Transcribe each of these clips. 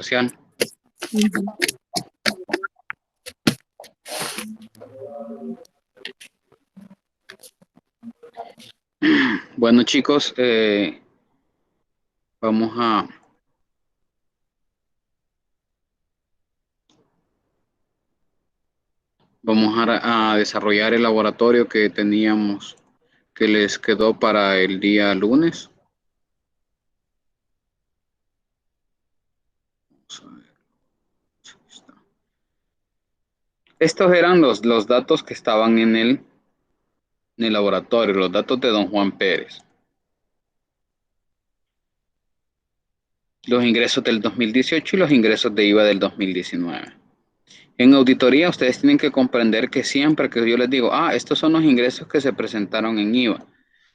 social. Bueno, chicos, vamos a desarrollar el laboratorio que teníamos, que les quedó para el día lunes. Vamos a ver. Aquí está. Estos eran los datos que estaban en el laboratorio, los datos de don Juan Pérez. Los ingresos del 2018 y los ingresos de IVA del 2019. En auditoría ustedes tienen que comprender que siempre que yo les digo, estos son los ingresos que se presentaron en IVA.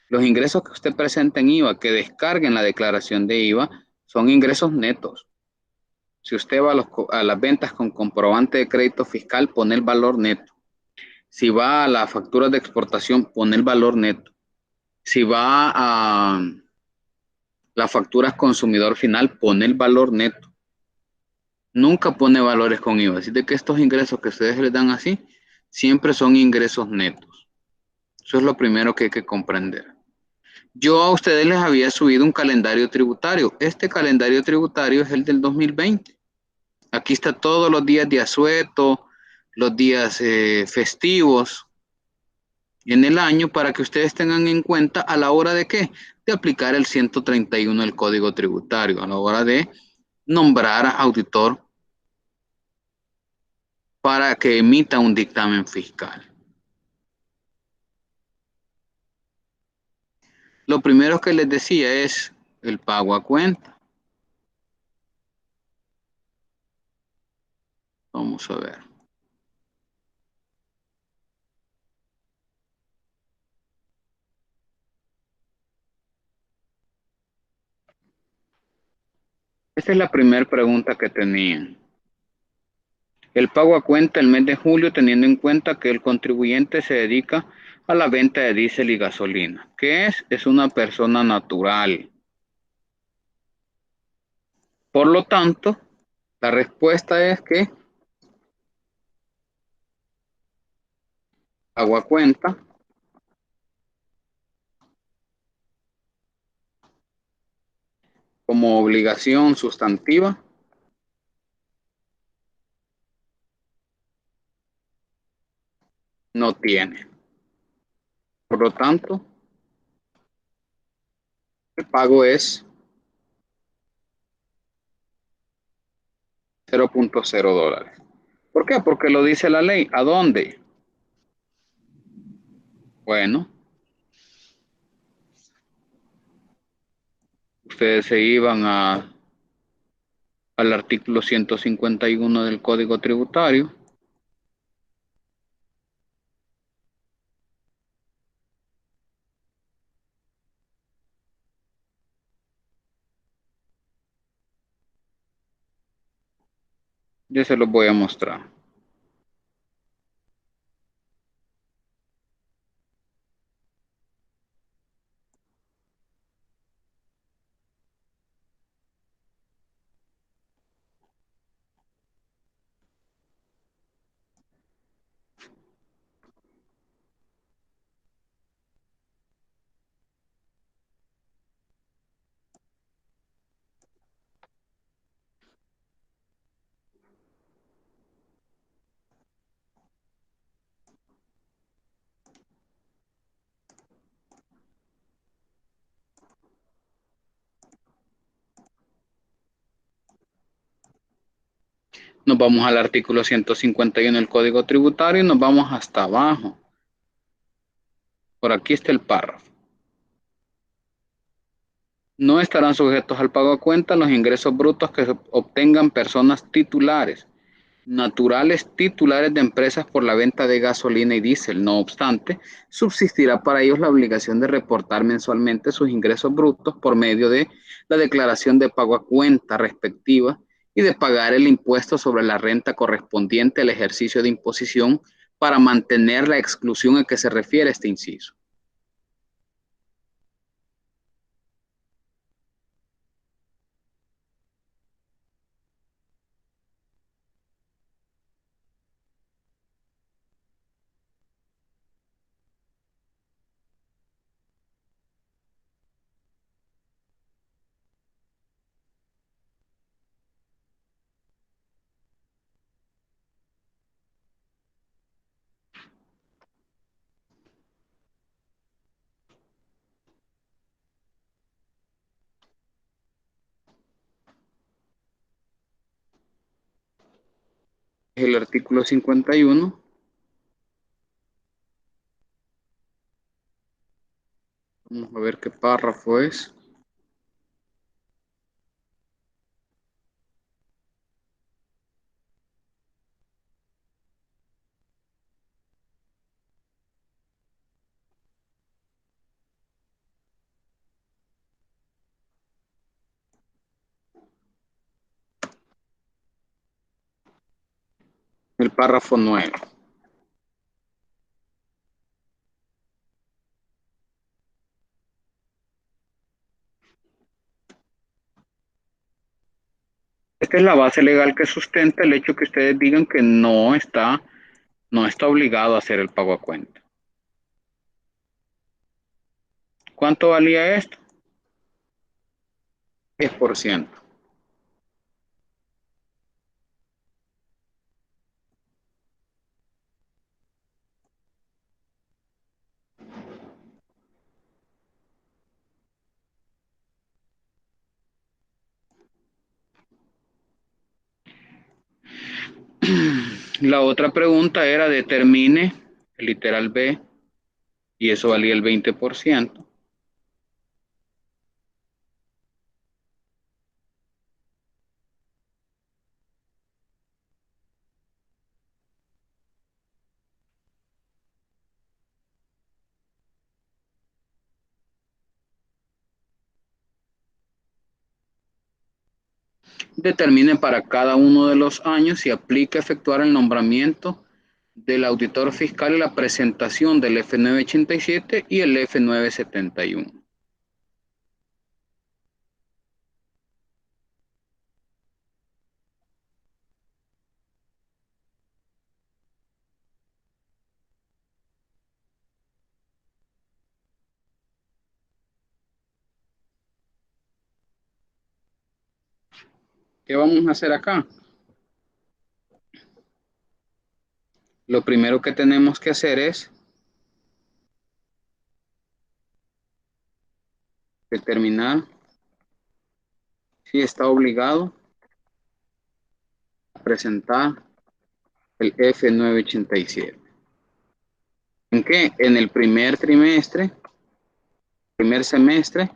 Los ingresos que usted presenta en IVA, que descarguen la declaración de IVA, son ingresos netos. Si usted va a las ventas con comprobante de crédito fiscal, pone el valor neto. Si va a las facturas de exportación, pone el valor neto. Si va a las facturas consumidor final, pone el valor neto. Nunca pone valores con IVA. Así de que estos ingresos que ustedes les dan así, siempre son ingresos netos. Eso es lo primero que hay que comprender. Yo a ustedes les había subido un calendario tributario. Este calendario tributario es el del 2020. Aquí está todos los días de asueto, los días festivos en el año para que ustedes tengan en cuenta a la hora de qué, de aplicar el 131 del Código Tributario, a la hora de nombrar a auditor para que emita un dictamen fiscal. Lo primero que les decía es el pago a cuenta. Vamos a ver. Esta es la primera pregunta que tenían. El pago a cuenta el mes de julio, teniendo en cuenta que el contribuyente se dedica a la venta de diésel y gasolina. ¿Qué es? Es una persona natural. Por lo tanto, la respuesta es que pago a cuenta como obligación sustantiva no tiene. Por lo tanto, el pago es $0.0. ¿Por qué? Porque lo dice la ley. ¿A dónde? Bueno, ustedes se iban al artículo 151 del Código Tributario. Yo se los voy a mostrar. Nos vamos al artículo 151 del Código Tributario y nos vamos hasta abajo. Por aquí está el párrafo. No estarán sujetos al pago a cuenta los ingresos brutos que obtengan personas titulares, naturales titulares de empresas por la venta de gasolina y diésel. No obstante, subsistirá para ellos la obligación de reportar mensualmente sus ingresos brutos por medio de la declaración de pago a cuenta respectiva y de pagar el impuesto sobre la renta correspondiente al ejercicio de imposición para mantener la exclusión a que se refiere este inciso. Es el artículo 51. Vamos a ver qué párrafo es. El párrafo 9. Esta es la base legal que sustenta el hecho que ustedes digan que no está obligado a hacer el pago a cuenta. ¿Cuánto valía esto? 10%. La otra pregunta era determine el literal B y eso valía el 20%. Determine para cada uno de los años si aplica efectuar el nombramiento del auditor fiscal y la presentación del F987 y el F971. ¿Qué vamos a hacer acá? Lo primero que tenemos que hacer es determinar si está obligado a presentar el F987. ¿En qué? En el primer semestre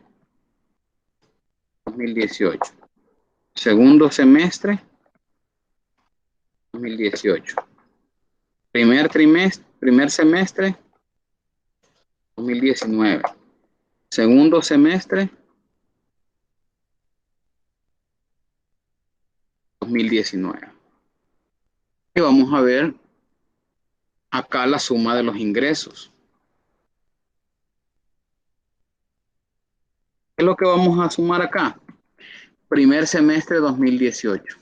2018, segundo semestre 2018, primer semestre 2019, segundo semestre 2019. Y vamos a ver acá la suma de los ingresos. ¿Qué es lo que vamos a sumar acá? Primer semestre 2018.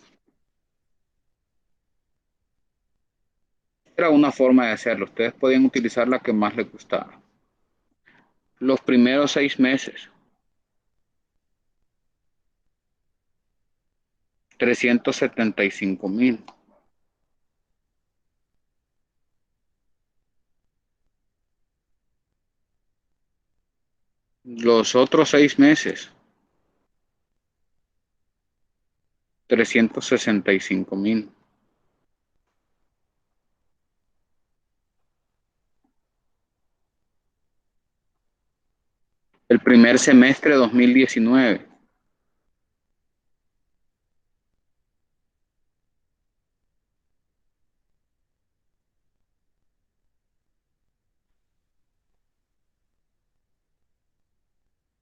Era una forma de hacerlo. Ustedes podían utilizar la que más les gustara. Los primeros 6 meses, 375,000. Los otros 6 meses, 365,000. El primer semestre 2019,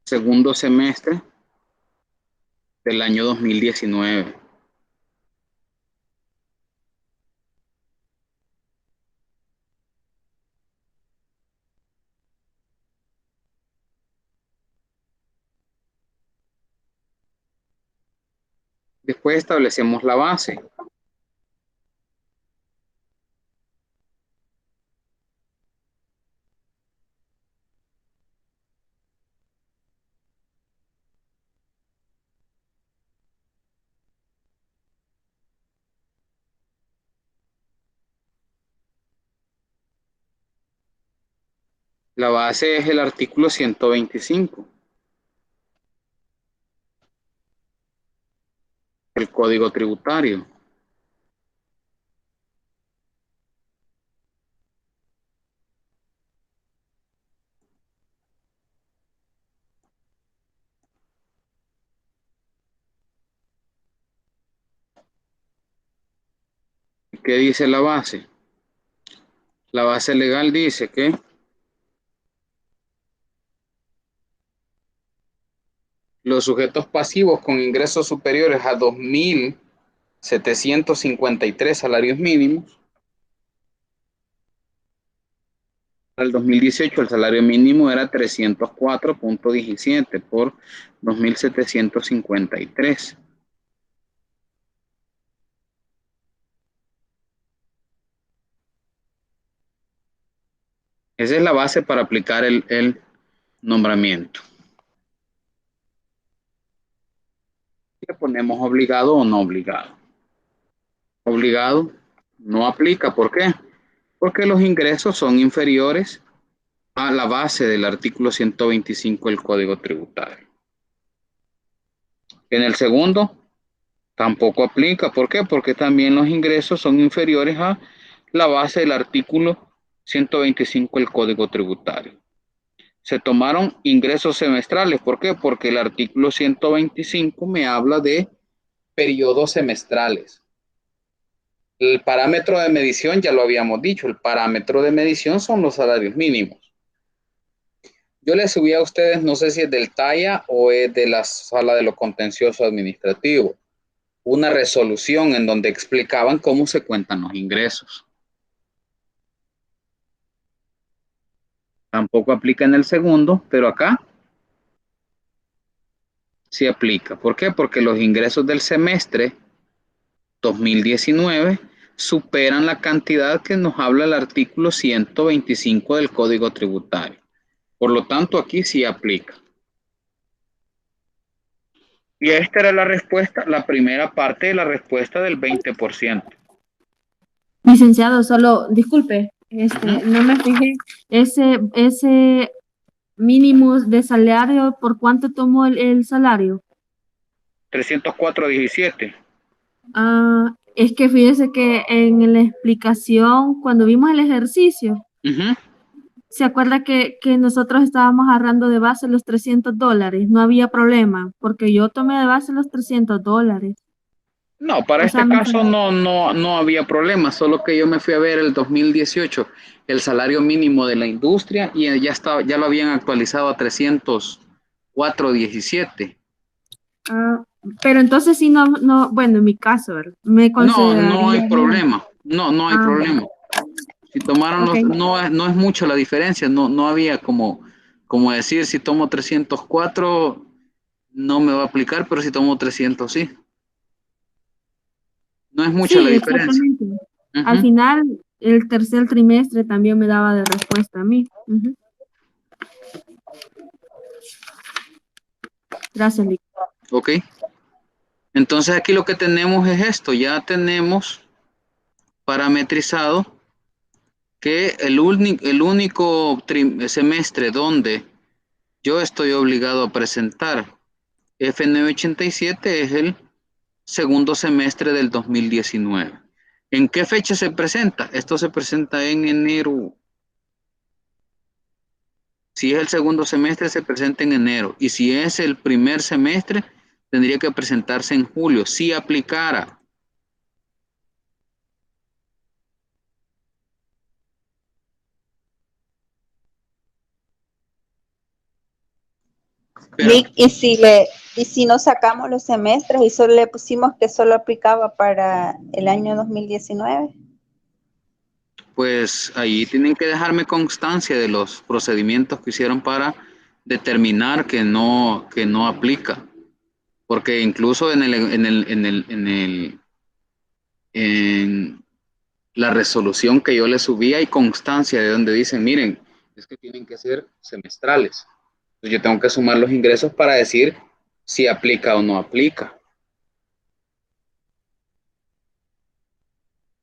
segundo semestre del año 2019. Después establecemos la base. La base es el artículo 125 del Código Tributario. ¿Qué dice la base? La base legal dice que los sujetos pasivos con ingresos superiores a 2.753 salarios mínimos. Para el 2018 el salario mínimo era 304.17 por 2.753. Esa es la base para aplicar el nombramiento. ¿Le ponemos obligado o no obligado? Obligado no aplica. ¿Por qué? Porque los ingresos son inferiores a la base del artículo 125 del Código Tributario. En el segundo, tampoco aplica. ¿Por qué? Porque también los ingresos son inferiores a la base del artículo 125 del Código Tributario. Se tomaron ingresos semestrales. ¿Por qué? Porque el artículo 125 me habla de periodos semestrales. El parámetro de medición, ya lo habíamos dicho, el parámetro de medición son los salarios mínimos. Yo les subí a ustedes, no sé si es del TAIA o es de la Sala de lo Contencioso Administrativo, una resolución en donde explicaban cómo se cuentan los ingresos. Tampoco aplica en el segundo, pero acá sí aplica. ¿Por qué? Porque los ingresos del semestre 2019 superan la cantidad que nos habla el artículo 125 del Código Tributario. Por lo tanto, aquí sí aplica. Y esta era la respuesta, la primera parte de la respuesta del 20%. Licenciado, solo, disculpe, no me fijé, ese mínimo de salario, ¿por cuánto tomó el salario? 304.17. Ah, es que fíjese que en la explicación, cuando vimos el ejercicio, ¿se acuerda que nosotros estábamos agarrando de base los $300? No había problema, porque yo tomé de base los $300. No, para O sea, este caso no había problema, solo que yo me fui a ver el 2018, el salario mínimo de la industria y ya lo habían actualizado a 304.17. ah, pero entonces sí, bueno, en mi caso, ¿verdad? Me No hay consideraría bien. problema, no hay Ah, problema. Si tomaron ok. no es mucho la diferencia, no había como decir si tomo 304 no me va a aplicar, pero si tomo 300 sí. No es mucha la Sí, diferencia. exactamente. Al Ujú. final, el tercer trimestre también me daba de respuesta a mí. Ujú. Gracias, Lic. Ok. Entonces aquí lo que tenemos es esto, ya tenemos parametrizado que el único semestre donde yo estoy obligado a presentar F987 es el segundo semestre del 2019. ¿En qué fecha se presenta? Esto se presenta en enero. Si es el segundo semestre, se presenta en enero. Y si es el primer semestre, tendría que presentarse en julio, si aplicara. Pero Vic, y si no sacamos los semestres y solo le pusimos que solo aplicaba para el año 2019? pues ahí tienen que dejarme constancia de los procedimientos que hicieron para determinar que no aplica. Porque incluso en la resolución que yo le subí hay constancia de donde dicen, miren, es que tienen que ser semestrales. Entonces yo tengo que sumar los ingresos para decir si aplica o no aplica.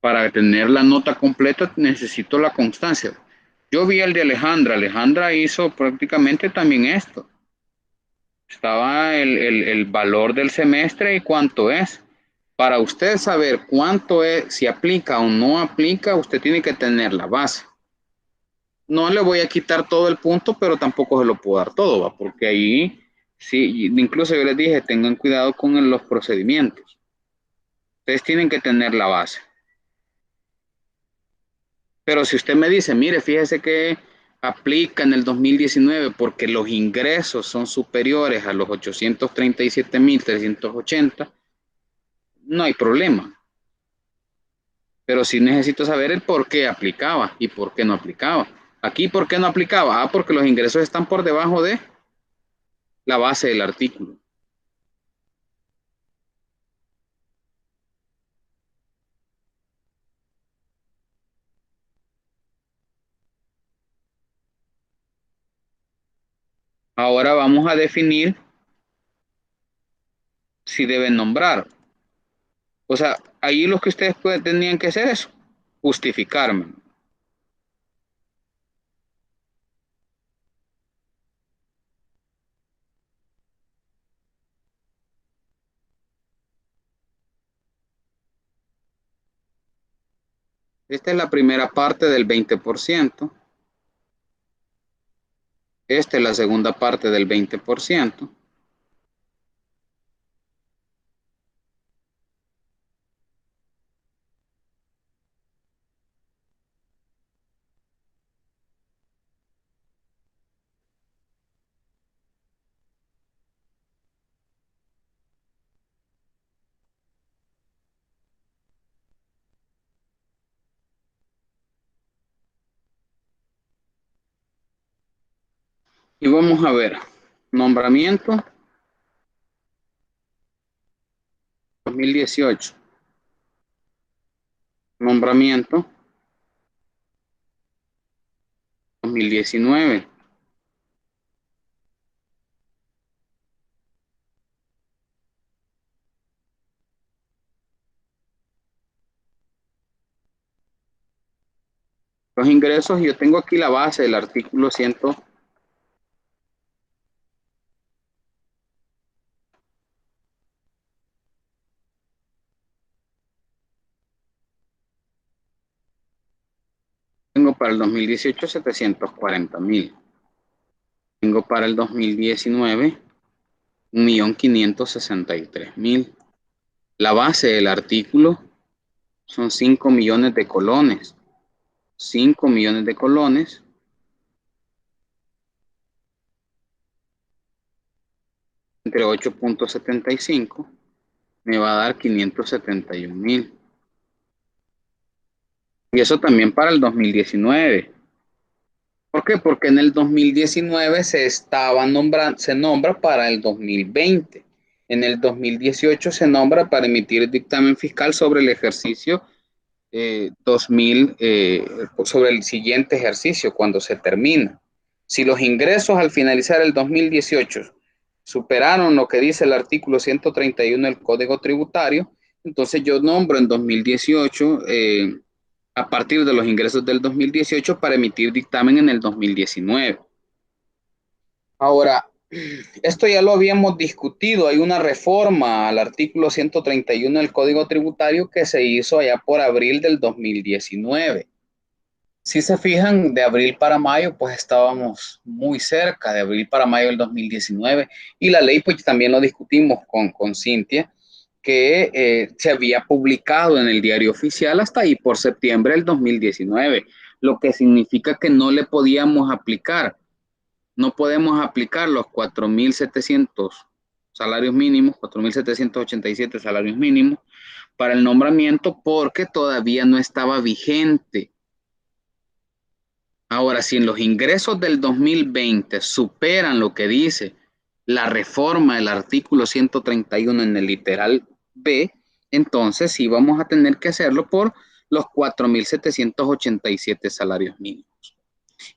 Para tener la nota completa necesito la constancia. Yo vi el de Alejandra. Alejandra hizo prácticamente también esto. Estaba el valor del semestre y cuánto es. Para usted saber cuánto es, si aplica o no aplica, usted tiene que tener la base. No le voy a quitar todo el punto, pero tampoco se lo puedo dar todo, ¿va? Porque ahí, sí, incluso yo les dije, tengan cuidado con los procedimientos. Ustedes tienen que tener la base. Pero si usted me dice, mire, fíjese que aplica en el 2019 porque los ingresos son superiores a los 837.380, no hay problema. Pero sí necesito saber el por qué aplicaba y por qué no aplicaba. Aquí, ¿por qué no aplicaba? Ah, porque los ingresos están por debajo de la base del artículo. Ahora vamos a definir si deben nombrar. O sea, ahí lo que ustedes tenían que hacer es justificarme. Esta es la primera parte del 20%. Esta es la segunda parte del 20%. Y vamos a ver, nombramiento 2018, nombramiento 2019. Los ingresos, yo tengo aquí la base del artículo 100. Tengo para el 2018 740.000. Tengo para el 2019 1.563.000. La base del artículo son 5 millones de colones. 5 millones de colones entre 8.75 me va a dar 571.000. Y eso también para el 2019. ¿Por qué? Porque en el 2019 se nombra para el 2020. En el 2018 se nombra para emitir dictamen fiscal sobre el ejercicio 2000, sobre el siguiente ejercicio cuando se termina. Si los ingresos al finalizar el 2018 superaron lo que dice el artículo 131 del Código Tributario, entonces yo nombro en 2018 a partir de los ingresos del 2018 para emitir dictamen en el 2019. Ahora, esto ya lo habíamos discutido, hay una reforma al artículo 131 del Código Tributario que se hizo allá por abril del 2019. Si se fijan, de abril para mayo, pues estábamos muy cerca de abril para mayo del 2019 y la ley, pues también lo discutimos con Cintia, que se había publicado en el diario oficial hasta ahí por septiembre del 2019, lo que significa que no le podíamos aplicar, no podemos aplicar los 4.700 salarios mínimos, 4.787 salarios mínimos para el nombramiento porque todavía no estaba vigente. Ahora, si en los ingresos del 2020 superan lo que dice la reforma del artículo 131 en el literal B, entonces sí vamos a tener que hacerlo por los 4.787 salarios mínimos.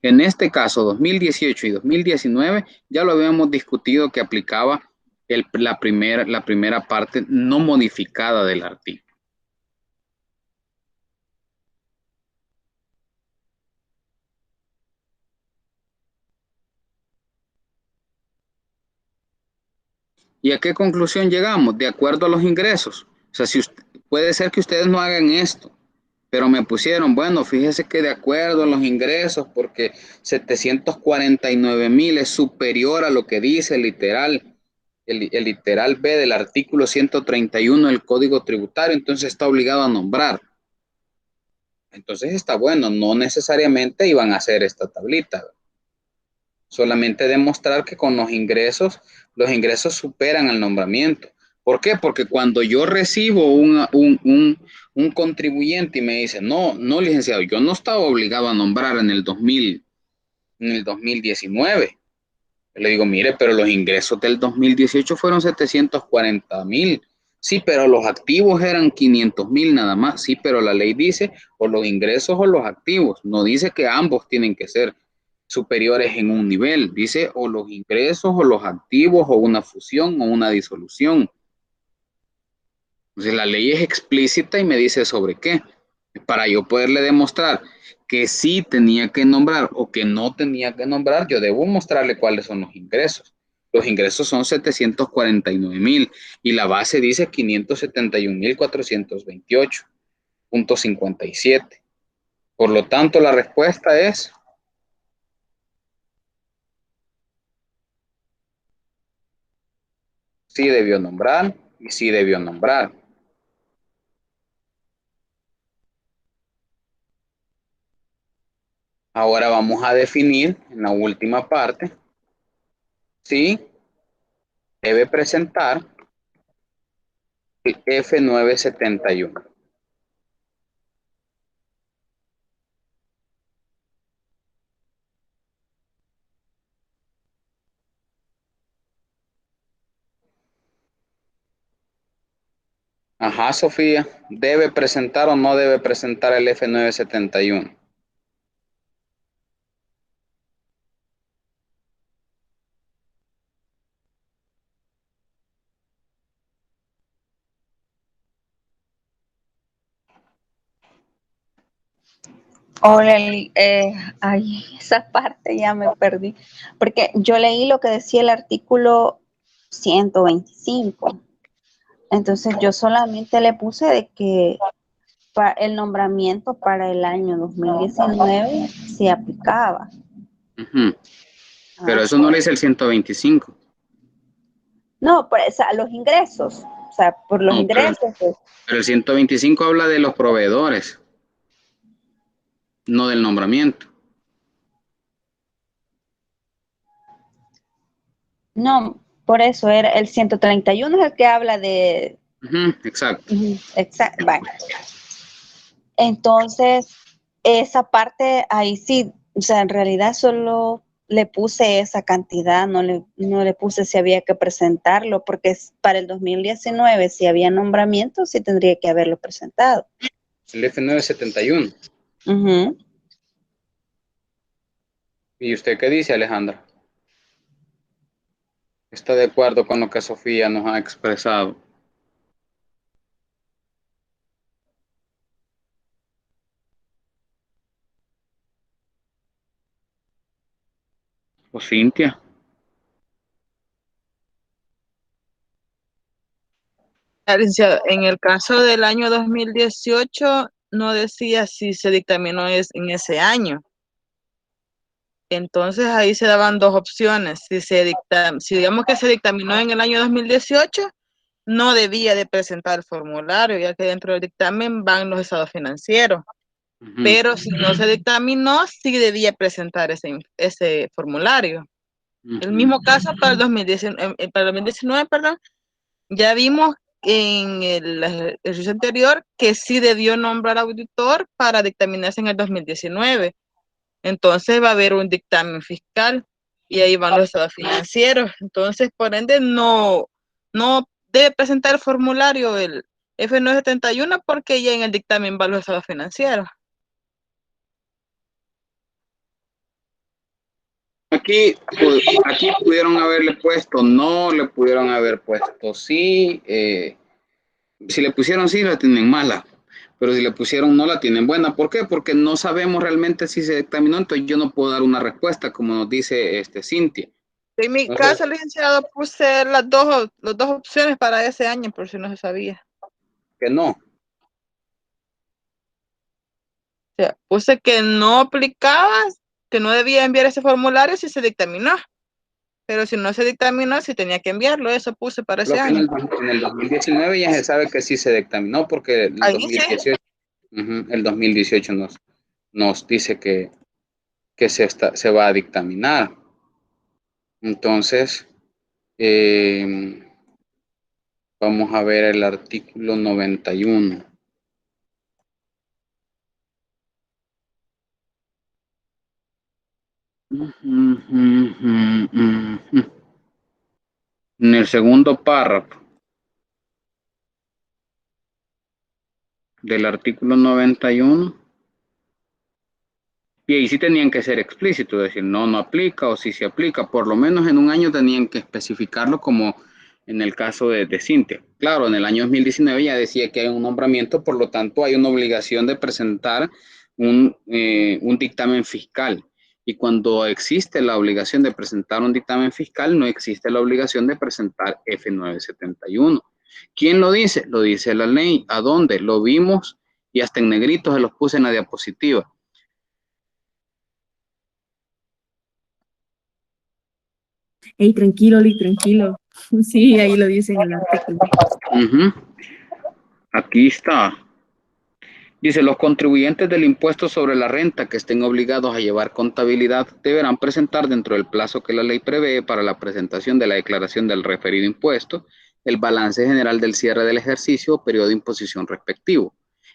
En este caso, 2018 y 2019, ya lo habíamos discutido que aplicaba la primera parte no modificada del artículo. ¿Y a qué conclusión llegamos? De acuerdo a los ingresos. O sea, puede ser que ustedes no hagan esto, pero me pusieron, bueno, fíjese que de acuerdo a los ingresos, porque 749.000 es superior a lo que dice el literal B del artículo 131 del Código Tributario, entonces está obligado a nombrar. Entonces está bueno, no necesariamente iban a hacer esta tablita. Solamente demostrar que con los ingresos superan al nombramiento. ¿Por qué? Porque cuando yo recibo un contribuyente y me dice, no, no, licenciado, yo no estaba obligado a nombrar en el 2019. Yo le digo, mire, pero los ingresos del 2018 fueron 740,000. Sí, pero los activos eran 500,000 nada más. Sí, pero la ley dice o los ingresos o los activos. No dice que ambos tienen que ser superiores en un nivel. Dice o los ingresos o los activos o una fusión o una disolución. Entonces la ley es explícita y me dice sobre qué. Para yo poderle demostrar que sí tenía que nombrar o que no tenía que nombrar, yo debo mostrarle cuáles son los ingresos. Los ingresos son 749,000 y la base dice 571,428,57. Por lo tanto, la respuesta es sí debió nombrar y sí debió nombrar. Ahora vamos a definir en la última parte si debe presentar el F971. Ajá, Sofía, ¿debe presentar o no debe presentar el F971? Hola, ay, esa parte ya me perdí, porque yo leí lo que decía el artículo 125. Entonces yo solamente le puse de que el nombramiento para el año 2019 se aplicaba. Pero eso no le dice el 125. No, por, o sea, los ingresos, o sea, por los No, pero, ingresos. Pues. pero el 125 habla de los proveedores, no del nombramiento. No, por eso era el 131 es el que habla de... Exacto. Exacto, vale. Entonces, esa parte ahí sí, o sea, en realidad solo le puse esa cantidad, no le puse si había que presentarlo, porque para el 2019, si había nombramiento, sí tendría que haberlo presentado. El F971. ¿Y usted qué dice, Alejandra? ¿Está de acuerdo con lo que Sofía nos ha expresado? ¿O Cintia? Licenciado, en el caso del año 2018 no decía si se dictaminó en ese año. Entonces ahí se daban dos opciones. Si digamos que se dictaminó en el año 2018, no debía de presentar el formulario, ya que dentro del dictamen van los estados financieros. Pero si no se dictaminó, sí debía presentar ese formulario. El mismo caso para el 2019, perdón, ya vimos en el ejercicio anterior que sí debió nombrar auditor para dictaminarse en el 2019. Entonces va a haber un dictamen fiscal y ahí van los estados financieros. Entonces, por ende, no debe presentar el formulario el F971 porque ya en el dictamen van los estados financieros. Aquí pudieron haberle puesto no, le pudieron haber puesto sí. Si le pusieron sí, la tienen mala. Pero si le pusieron no, la tienen buena. ¿Por qué? Porque no sabemos realmente si se dictaminó, entonces yo no puedo dar una respuesta, como nos dice Cintia. En mi caso, licenciado, puse las dos opciones para ese año, por si no se sabía. Que no. O sea, puse que no aplicaba, que no debía enviar ese formulario si se dictaminó. Pero si no se dictaminó, sí tenía que enviarlo. Eso puse para ese año. En el 2019 ya se sabe que sí se dictaminó porque en el Ahí 2018. sí. El 2018 nos dice que se va a dictaminar. Entonces, vamos a ver el artículo 91. En el segundo párrafo del artículo 91, y ahí sí tenían que ser explícitos, decir no aplica, o si se aplica, por lo menos en un año tenían que especificarlo, como en el caso de Cintia. Claro, en el año 2019 ya decía que hay un nombramiento, por lo tanto hay una obligación de presentar un dictamen fiscal. Y cuando existe la obligación de presentar un dictamen fiscal, no existe la obligación de presentar F971. ¿Quién lo dice? Lo dice la ley. ¿A dónde? Lo vimos y hasta en negrito se los puse en la diapositiva. Ey, tranquilo, Lee, tranquilo. Sí, ahí lo dice en el artículo. Aquí está. Dice, los contribuyentes del impuesto sobre la renta que estén obligados a llevar contabilidad deberán presentar dentro del plazo que la ley prevé para la presentación de la declaración del referido impuesto, el balance general del cierre del ejercicio o periodo de imposición respectivo,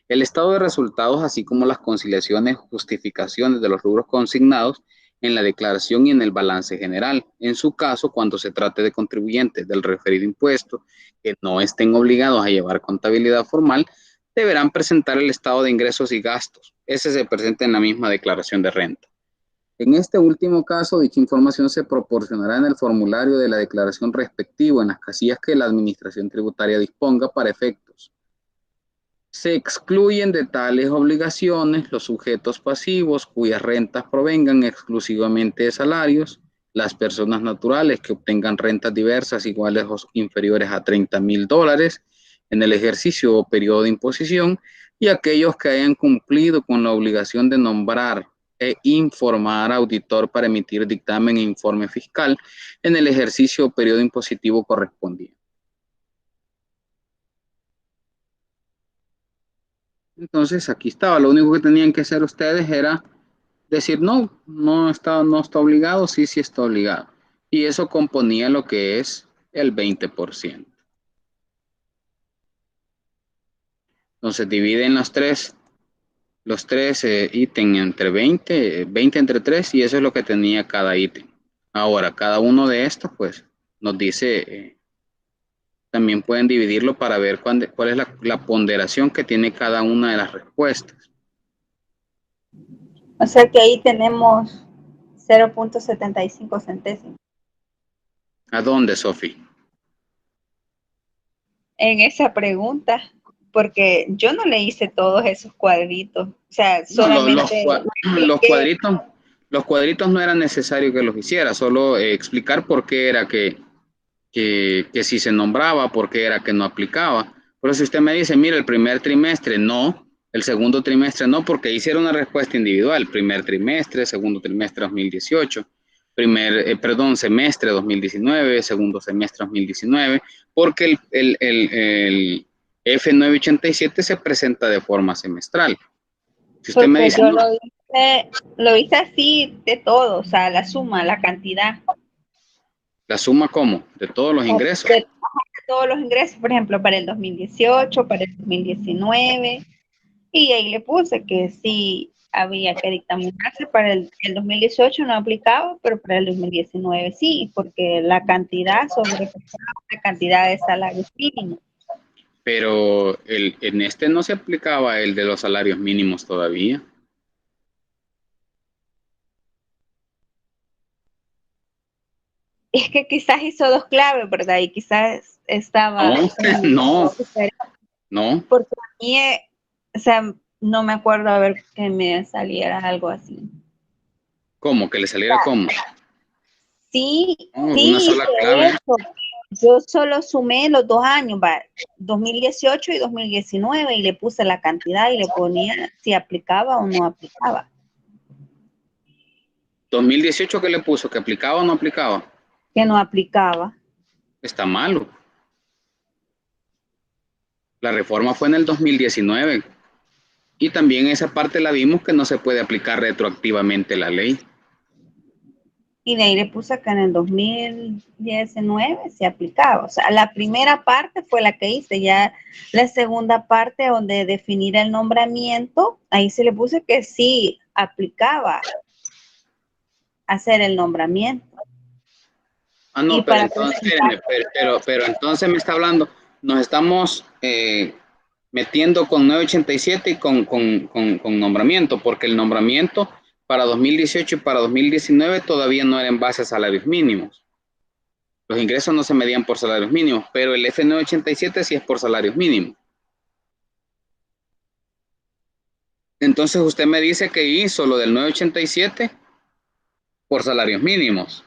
el estado de resultados, así como las conciliaciones, justificaciones de los rubros consignados en la declaración y en el balance general. En su caso, cuando se trate de contribuyentes del referido impuesto que no estén obligados a llevar contabilidad formal, deberán presentar el estado de ingresos y gastos. Ese se presenta en la misma declaración de renta. En este último caso, dicha información se proporcionará en el formulario de la declaración respectivo en las casillas que la Administración Tributaria disponga para efectos. Se excluyen de tales obligaciones los sujetos pasivos cuyas rentas provengan exclusivamente de salarios, las personas naturales que obtengan rentas diversas iguales o inferiores a $30,000 en el ejercicio o periodo de imposición, y aquellos que hayan cumplido con la obligación de nombrar e informar auditor para emitir dictamen e informe fiscal en el ejercicio o periodo impositivo correspondiente. Entonces aquí estaba, lo único que tenían que hacer ustedes era decir no está obligado, sí está obligado. Y eso componía lo que es el 20%. Entonces dividen los tres ítems entre 20 entre 3, y eso es lo que tenía cada ítem. Ahora, cada uno de estos, pues, nos dice, también pueden dividirlo para ver cuál es la ponderación que tiene cada una de las respuestas. O sea que ahí tenemos 0.75 centésimos. ¿A dónde, Sofi? En esa pregunta, porque yo no le hice todos esos cuadritos. O sea, solamente los cuadritos no era necesario que los hiciera, solo explicar por qué era que si se nombraba, por qué era que no aplicaba. Por eso si usted me dice, mira, el primer trimestre no, el segundo trimestre no, porque hicieron una respuesta individual, primer trimestre, segundo trimestre 2018, semestre 2019, segundo semestre 2019, porque el F987 se presenta de forma semestral. Si usted me dice, yo lo hice así de todo, o sea, la suma, la cantidad. ¿la suma cómo? De todos los ingresos. De todos los ingresos, por ejemplo, para el 2018, para el 2019, y ahí le puse que sí había que dictaminarse. Para el 2018 no aplicaba, pero para el 2019 sí, porque la cantidad sobrepasaba la cantidad de salarios mínimos. Pero en este no se aplicaba el de los salarios mínimos todavía. Es que quizás hizo dos claves, ¿verdad? Y quizás estaba... No. Porque a mí, o sea, no me acuerdo a ver que me saliera algo así. ¿Cómo? ¿Que le saliera cómo? Sí, una sola clave. Eso. Yo solo sumé los 2 años, 2018 y 2019, y le puse la cantidad y le ponía si aplicaba o no aplicaba. 2018, ¿qué le puso? ¿Que aplicaba o no aplicaba? Que no aplicaba. Está malo. La reforma fue en el 2019. Y también esa parte la vimos que no se puede aplicar retroactivamente la ley. Y de ahí le puse que en el 2019 se aplicaba. O sea, la primera parte fue la que hice, ya la segunda parte donde definir el nombramiento, ahí se le puse que sí aplicaba hacer el nombramiento. Ah, no, Y pero para entonces, presentar, pero entonces me está hablando, nos estamos metiendo con 987 y con nombramiento, porque el nombramiento para 2018 y para 2019 todavía no era en base a salarios mínimos. Los ingresos no se medían por salarios mínimos, pero el F987 sí es por salarios mínimos. Entonces usted me dice que hizo lo del 987 por salarios mínimos.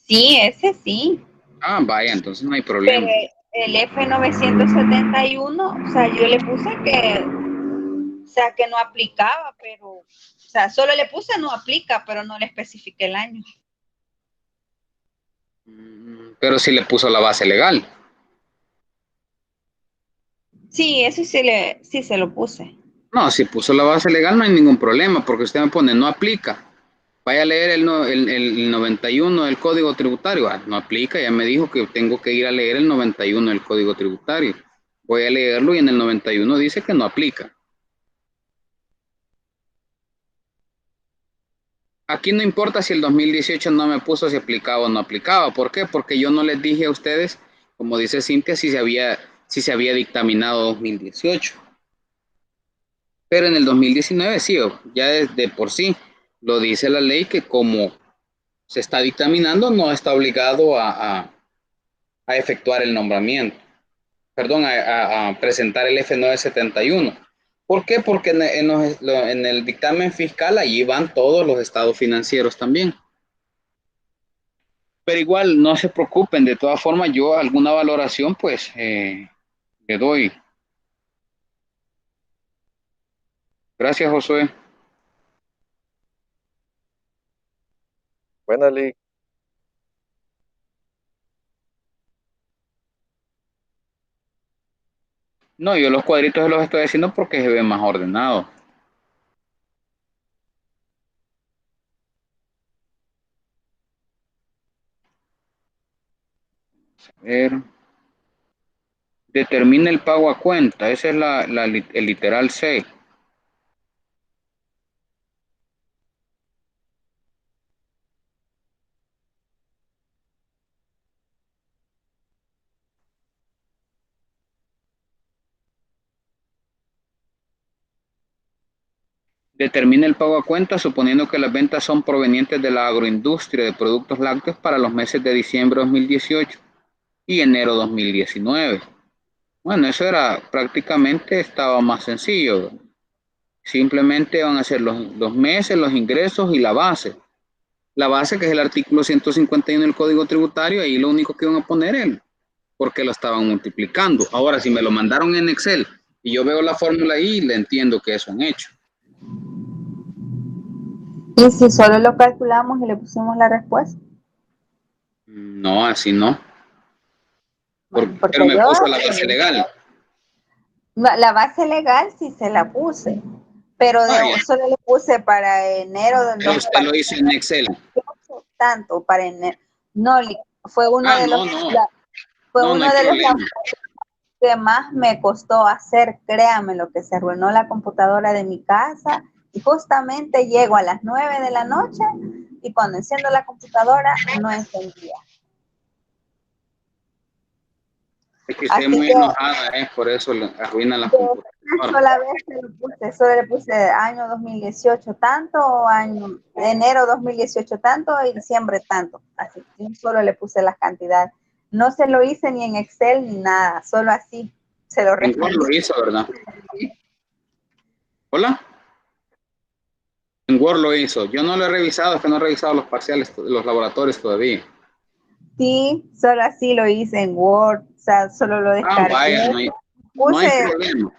sí, ese sí. Ah, vaya, entonces no hay Pero problema. el F971, o sea, yo le puse que, o sea, que no aplicaba, pero, o sea, solo le puse no aplica, pero no le especifiqué el año. Pero sí le puso la base legal. Sí, eso sí se lo puse. No, si puso la base legal no hay ningún problema, porque usted me pone no aplica. Vaya a leer el 91 del Código Tributario. Ah, no aplica, ya me dijo que tengo que ir a leer el 91 del Código Tributario. Voy a leerlo y en el 91 dice que no aplica. Aquí no importa si el 2018 no me puso si aplicaba o no aplicaba. ¿Por qué? Porque yo no les dije a ustedes, como dice Cintia, si se había dictaminado 2018. Pero en el 2019 sí, ya de por sí lo dice la ley que como se está dictaminando no está obligado a efectuar el nombramiento. Perdón, a presentar el F971. ¿Por qué? Porque en el dictamen fiscal allí van todos los estados financieros también. Pero igual no se preocupen, de todas formas yo alguna valoración pues le doy. Gracias, Josué. Buena, Lick. No, yo los cuadritos los estoy haciendo porque se ve más ordenado. A ver. Determina el pago a cuenta. Ese es el literal C. Determina el pago a cuenta suponiendo que las ventas son provenientes de la agroindustria de productos lácteos para los meses de diciembre 2018 y enero 2019. Bueno, eso era prácticamente, estaba más sencillo. Simplemente van a ser los meses, los ingresos y la base. La base que es el artículo 151 del Código Tributario, ahí lo único que van a poner es porque lo estaban multiplicando. Ahora, si me lo mandaron en Excel y yo veo la fórmula ahí, le entiendo que eso han hecho. Y si solo lo calculamos y le pusimos la respuesta. No, así no. Bueno, porque Pero me yo, puso la base legal. la base legal sí se la puse, pero solo le puse para enero del Pero usted lo hizo en Excel. tanto para enero. No, fue uno de los no. fue No, no uno hay de los problema. que más me costó hacer, créame, lo que se arruinó la computadora de mi casa y justamente llego a las 9 de la noche y cuando enciendo la computadora no encendía. Es que usted es muy enojada, por eso le arruina la computadora. Sola vez se lo puse, solo le puse año 2018 tanto, año, enero 2018 tanto y diciembre tanto. Así que solo le puse las cantidades. No se lo hice ni en Excel ni nada, solo así se lo En Word lo hizo, ¿verdad? ¿Hola? En Word lo hizo. Yo no lo he revisado, es que no he revisado los parciales, los laboratorios todavía. Sí, solo así lo hice en Word, o sea, solo lo descargué. Vaya, no hay problema.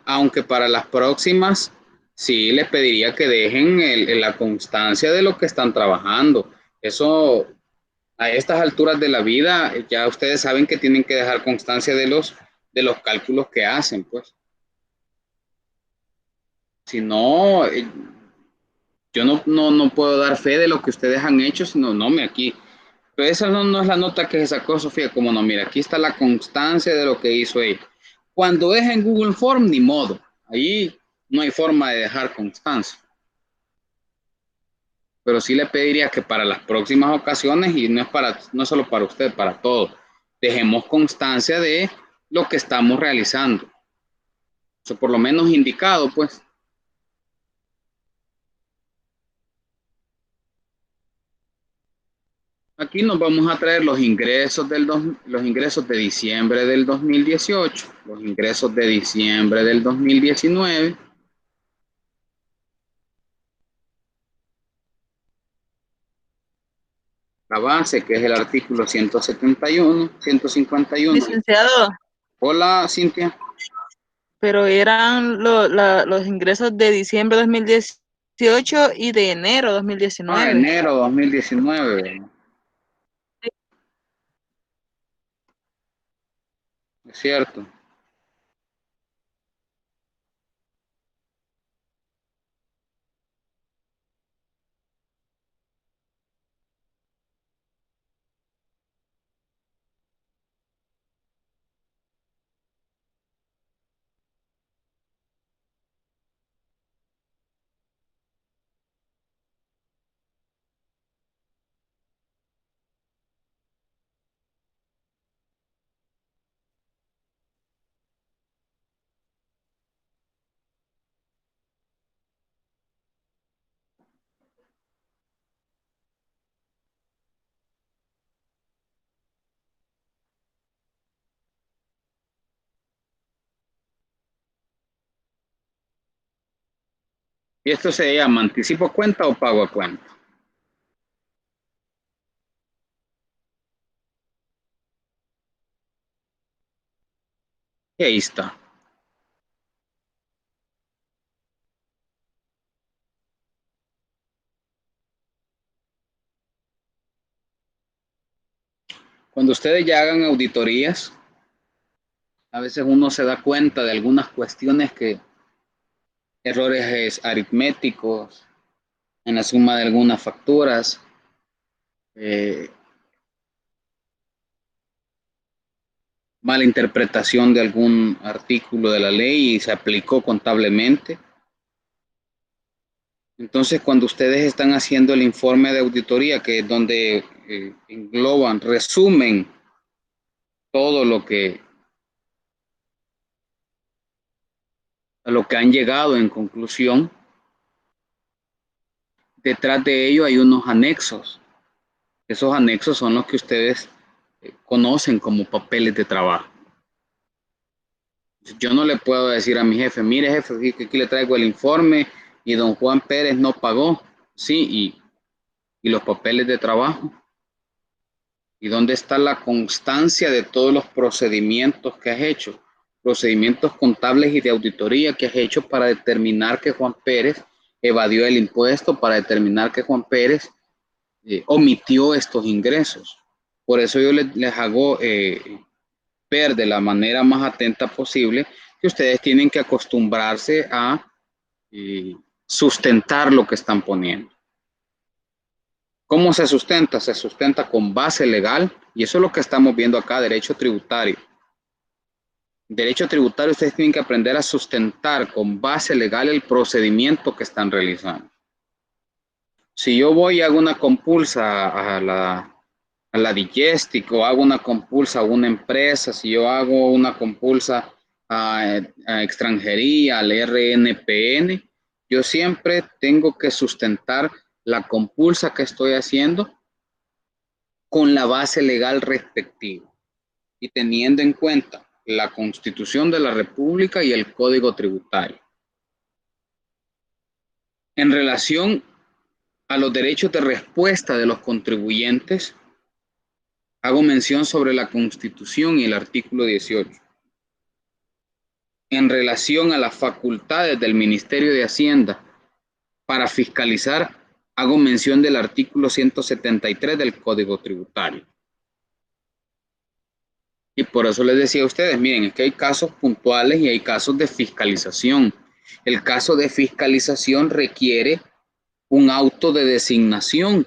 Aunque para las próximas, sí les pediría que dejen la constancia de lo que están trabajando. Eso A estas alturas de la vida, ya ustedes saben que tienen que dejar constancia de los cálculos que hacen, pues. Si no, yo no puedo dar fe de lo que ustedes han hecho, sino, no, me aquí. Pero esa no es la nota que se sacó Sofía, como no, mira, aquí está la constancia de lo que hizo ella. Cuando es en Google Form, ni modo. Ahí no hay forma de dejar constancia. Pero sí le pediría que para las próximas ocasiones, y no es solo para usted, para todos, dejemos constancia de lo que estamos realizando. Eso por lo menos indicado, pues. Aquí nos vamos a traer los ingresos los ingresos de diciembre del 2018, los ingresos de diciembre del 2019. La base, que es el artículo 171, 151. Licenciado, Hola, Cintia. pero eran los ingresos de diciembre de 2018 y de enero de 2019. Enero 2019. Es cierto. Y esto se llama anticipo a cuenta o pago a cuenta. Y ahí está. Cuando ustedes ya hagan auditorías, a veces uno se da cuenta de algunas cuestiones errores aritméticos en la suma de algunas facturas, mala interpretación de algún artículo de la ley y se aplicó contablemente. Entonces, cuando ustedes están haciendo el informe de auditoría, que es donde engloban, resumen todo a lo que han llegado en conclusión, detrás de ello hay unos anexos. Esos anexos son los que ustedes conocen como papeles de trabajo. Yo no le puedo decir a mi jefe, mire jefe, aquí le traigo el informe y don Juan Pérez no pagó. Sí, y los papeles de trabajo. ¿Y dónde está la constancia de todos los procedimientos que has hecho? Procedimientos contables y de auditoría que has hecho para determinar que Juan Pérez evadió el impuesto, para determinar que Juan Pérez omitió estos ingresos. Por eso yo les hago ver de la manera más atenta posible que ustedes tienen que acostumbrarse a sustentar lo que están poniendo. ¿Cómo se sustenta? Se sustenta con base legal y eso es lo que estamos viendo acá, derecho tributario. Derecho tributario, ustedes tienen que aprender a sustentar con base legal el procedimiento que están realizando. Si yo voy y hago una compulsa a la Digestic o hago una compulsa a una empresa, si yo hago una compulsa a extranjería, al RNPN, yo siempre tengo que sustentar la compulsa que estoy haciendo con la base legal respectiva y teniendo en cuenta la Constitución de la República y el Código Tributario. En relación a los derechos de respuesta de los contribuyentes, hago mención sobre la Constitución y el artículo 18. En relación a las facultades del Ministerio de Hacienda para fiscalizar hago mención del artículo 173 del Código Tributario. Y por eso les decía a ustedes, miren, es que hay casos puntuales y hay casos de fiscalización. El caso de fiscalización requiere un auto de designación.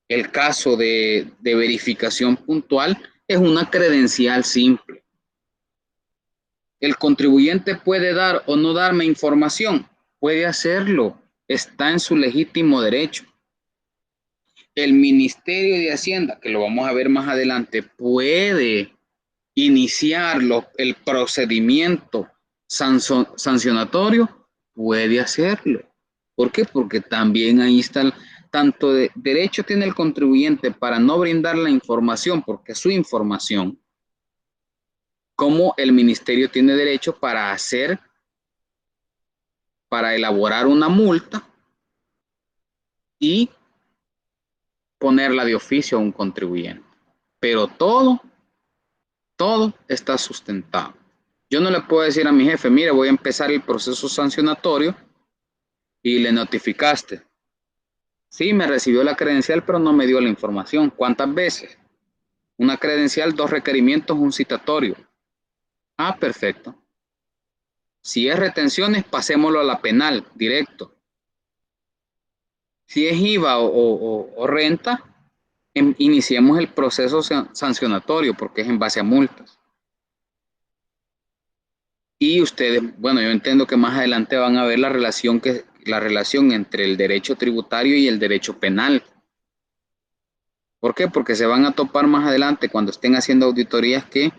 El caso de verificación puntual es una credencial simple. ¿El contribuyente puede dar o no darme información? Puede hacerlo. Está en su legítimo derecho. El Ministerio de Hacienda, que lo vamos a ver más adelante, puede iniciar el procedimiento sancionatorio, puede hacerlo. ¿Por qué? Porque también ahí está, tanto de derecho tiene el contribuyente para no brindar la información, porque es su información, como el ministerio tiene derecho para elaborar una multa y ponerla de oficio a un contribuyente. Pero todo está sustentado. Yo no le puedo decir a mi jefe, mire, voy a empezar el proceso sancionatorio y le notificaste. Sí, me recibió la credencial, pero no me dio la información. ¿Cuántas veces? Una credencial, 2 requerimientos, un citatorio. Ah, perfecto. Si es retenciones, pasémoslo a la penal, directo. Si es IVA o renta, iniciemos el proceso sancionatorio, porque es en base a multas. Y ustedes, bueno, yo entiendo que más adelante van a ver la relación entre el derecho tributario y el derecho penal. ¿Por qué? Porque se van a topar más adelante cuando estén haciendo auditorías que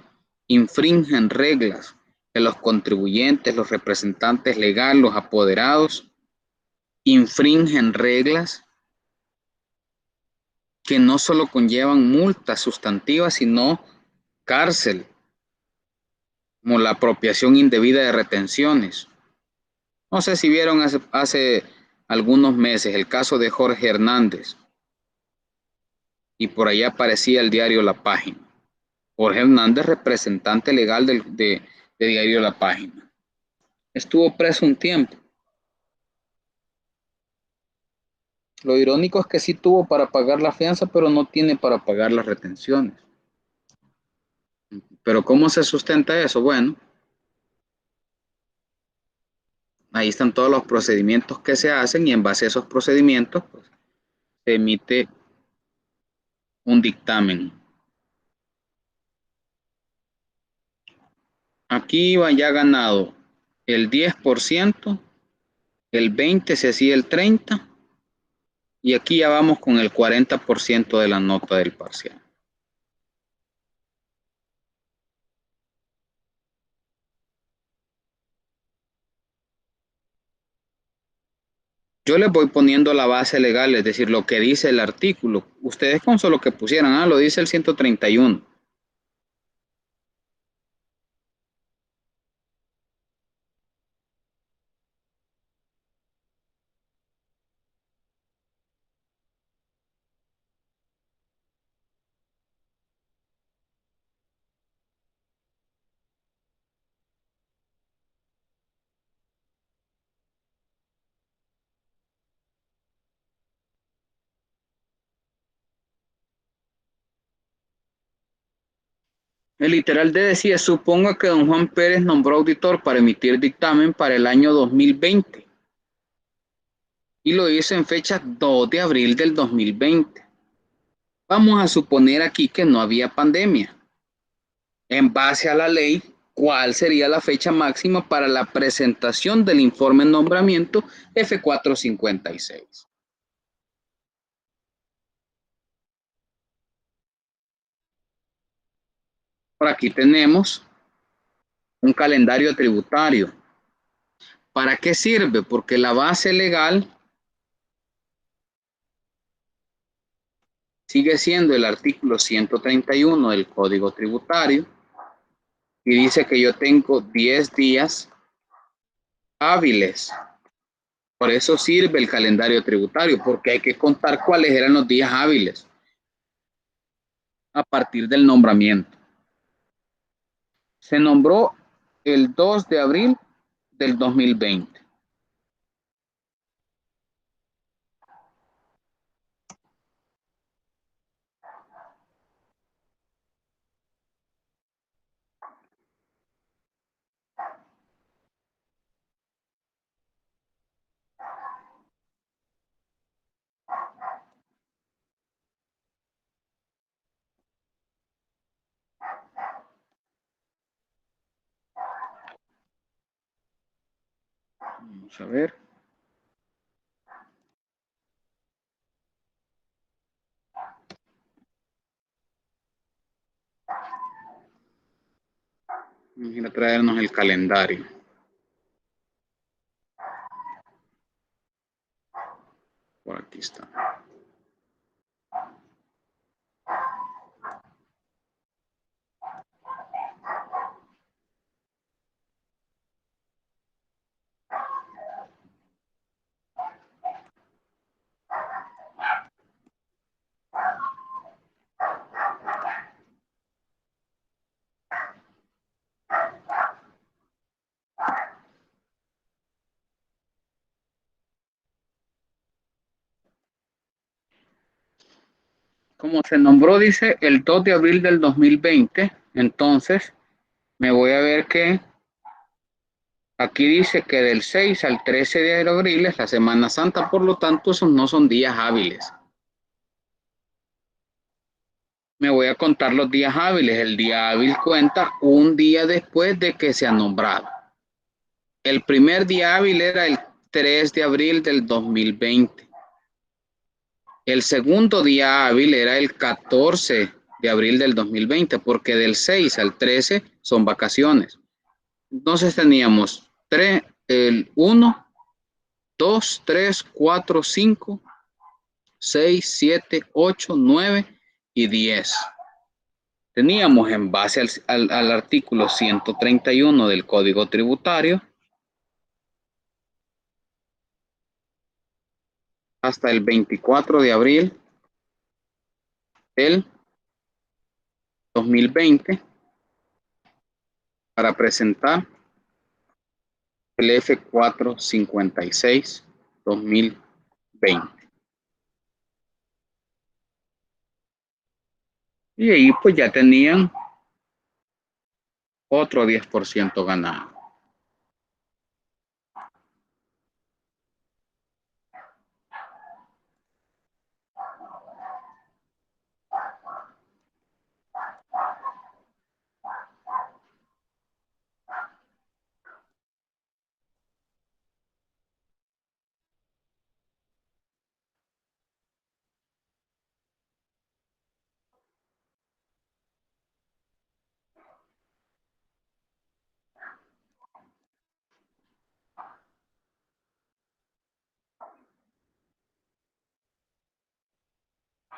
infringen reglas, que los contribuyentes, los representantes legales, los apoderados, infringen reglas que no solo conllevan multas sustantivas, sino cárcel, como la apropiación indebida de retenciones. No sé si vieron hace algunos meses el caso de Jorge Hernández, y por ahí aparecía el diario La Página. Jorge Hernández, representante legal de diario La Página. Estuvo preso un tiempo. Lo irónico es que sí tuvo para pagar la fianza, pero no tiene para pagar las retenciones. Pero ¿cómo se sustenta eso? Bueno, ahí están todos los procedimientos que se hacen y en base a esos procedimientos pues, se emite un dictamen. Aquí iba ya ganado el 10%, el 20% se hacía el 30%, y aquí ya vamos con el 40% de la nota del parcial. Yo les voy poniendo la base legal, es decir, lo que dice el artículo. Ustedes con solo que pusieran, lo dice el 131. El literal de decía, supongo que don Juan Pérez nombró auditor para emitir dictamen para el año 2020. Y lo hizo en fecha 2 de abril del 2020. Vamos a suponer aquí que no había pandemia. En base a la ley, ¿cuál sería la fecha máxima para la presentación del informe de nombramiento F456? Por aquí tenemos un calendario tributario. ¿Para qué sirve? Porque la base legal sigue siendo el artículo 131 del Código Tributario y dice que yo tengo 10 días hábiles. Por eso sirve el calendario tributario, porque hay que contar cuáles eran los días hábiles a partir del nombramiento. Se nombró el 2 de abril del 2020. Vamos a ver. Vamos a ir a traernos el calendario. Por aquí está. Como se nombró, dice, el 2 de abril del 2020, entonces me voy a ver que aquí dice que del 6 al 13 de abril es la Semana Santa, por lo tanto, esos no son días hábiles. Me voy a contar los días hábiles. El día hábil cuenta un día después de que se ha nombrado. El primer día hábil era el 3 de abril del 2020. El segundo día hábil era el 14 de abril del 2020, porque del 6 al 13 son vacaciones. Entonces teníamos el 1, 2, 3, 4, 5, 6, 7, 8, 9 y 10. Teníamos en base al artículo 131 del Código Tributario hasta el 24 de abril del 2020 para presentar el F456-2020. Y ahí pues ya tenían otro 10% ganado.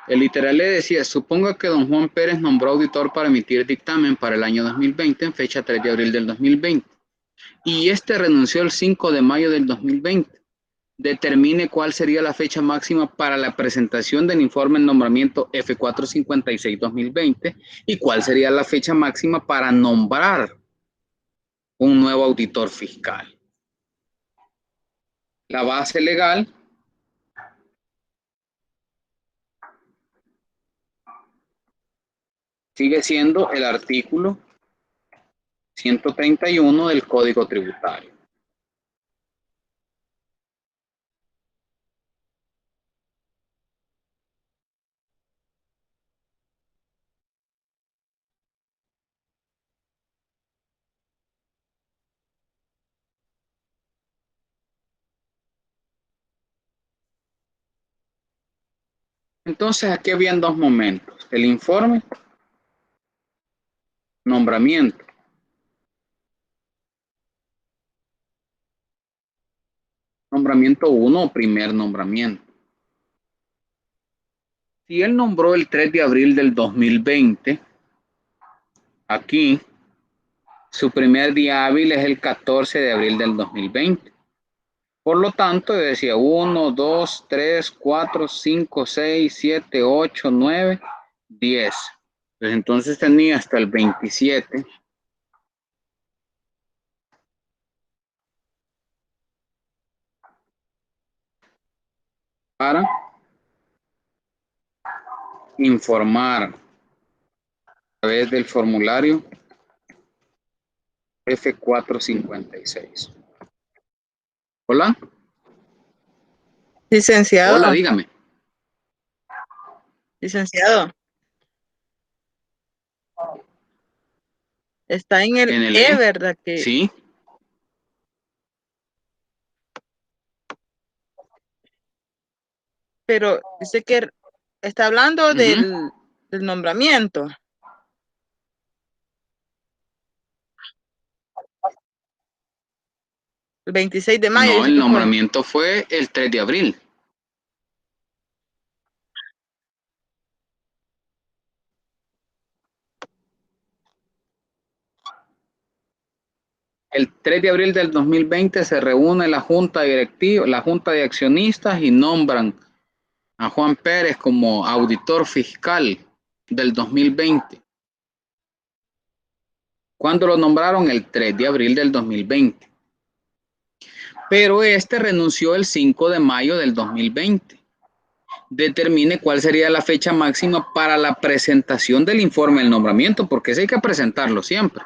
El literal le decía, suponga que don Juan Pérez nombró auditor para emitir dictamen para el año 2020 en fecha 3 de abril del 2020 y este renunció el 5 de mayo del 2020. Determine cuál sería la fecha máxima para la presentación del informe de nombramiento F456-2020 y cuál sería la fecha máxima para nombrar un nuevo auditor fiscal. La base legal sigue siendo el artículo 131 del Código Tributario. Entonces aquí habían dos momentos, el informe, nombramiento. Nombramiento 1 o primer nombramiento. Si él nombró el 3 de abril del 2020, aquí su primer día hábil es el 14 de abril del 2020. Por lo tanto, yo decía 1, 2, 3, 4, 5, 6, 7, 8, 9, 10. Pues entonces tenía hasta el 27 para informar a través del formulario F456. Hola. Licenciado. Hola, dígame. Licenciado. Está en el E, ¿verdad? Que sí. Pero dice que está hablando del nombramiento. El 26 de mayo. No, el nombramiento fue el 3 de abril. El 3 de abril del 2020 se reúne la junta directiva, la junta de accionistas y nombran a Juan Pérez como auditor fiscal del 2020. ¿Cuándo lo nombraron? El 3 de abril del 2020. Pero este renunció el 5 de mayo del 2020. Determine cuál sería la fecha máxima para la presentación del informe del nombramiento, porque ese hay que presentarlo siempre.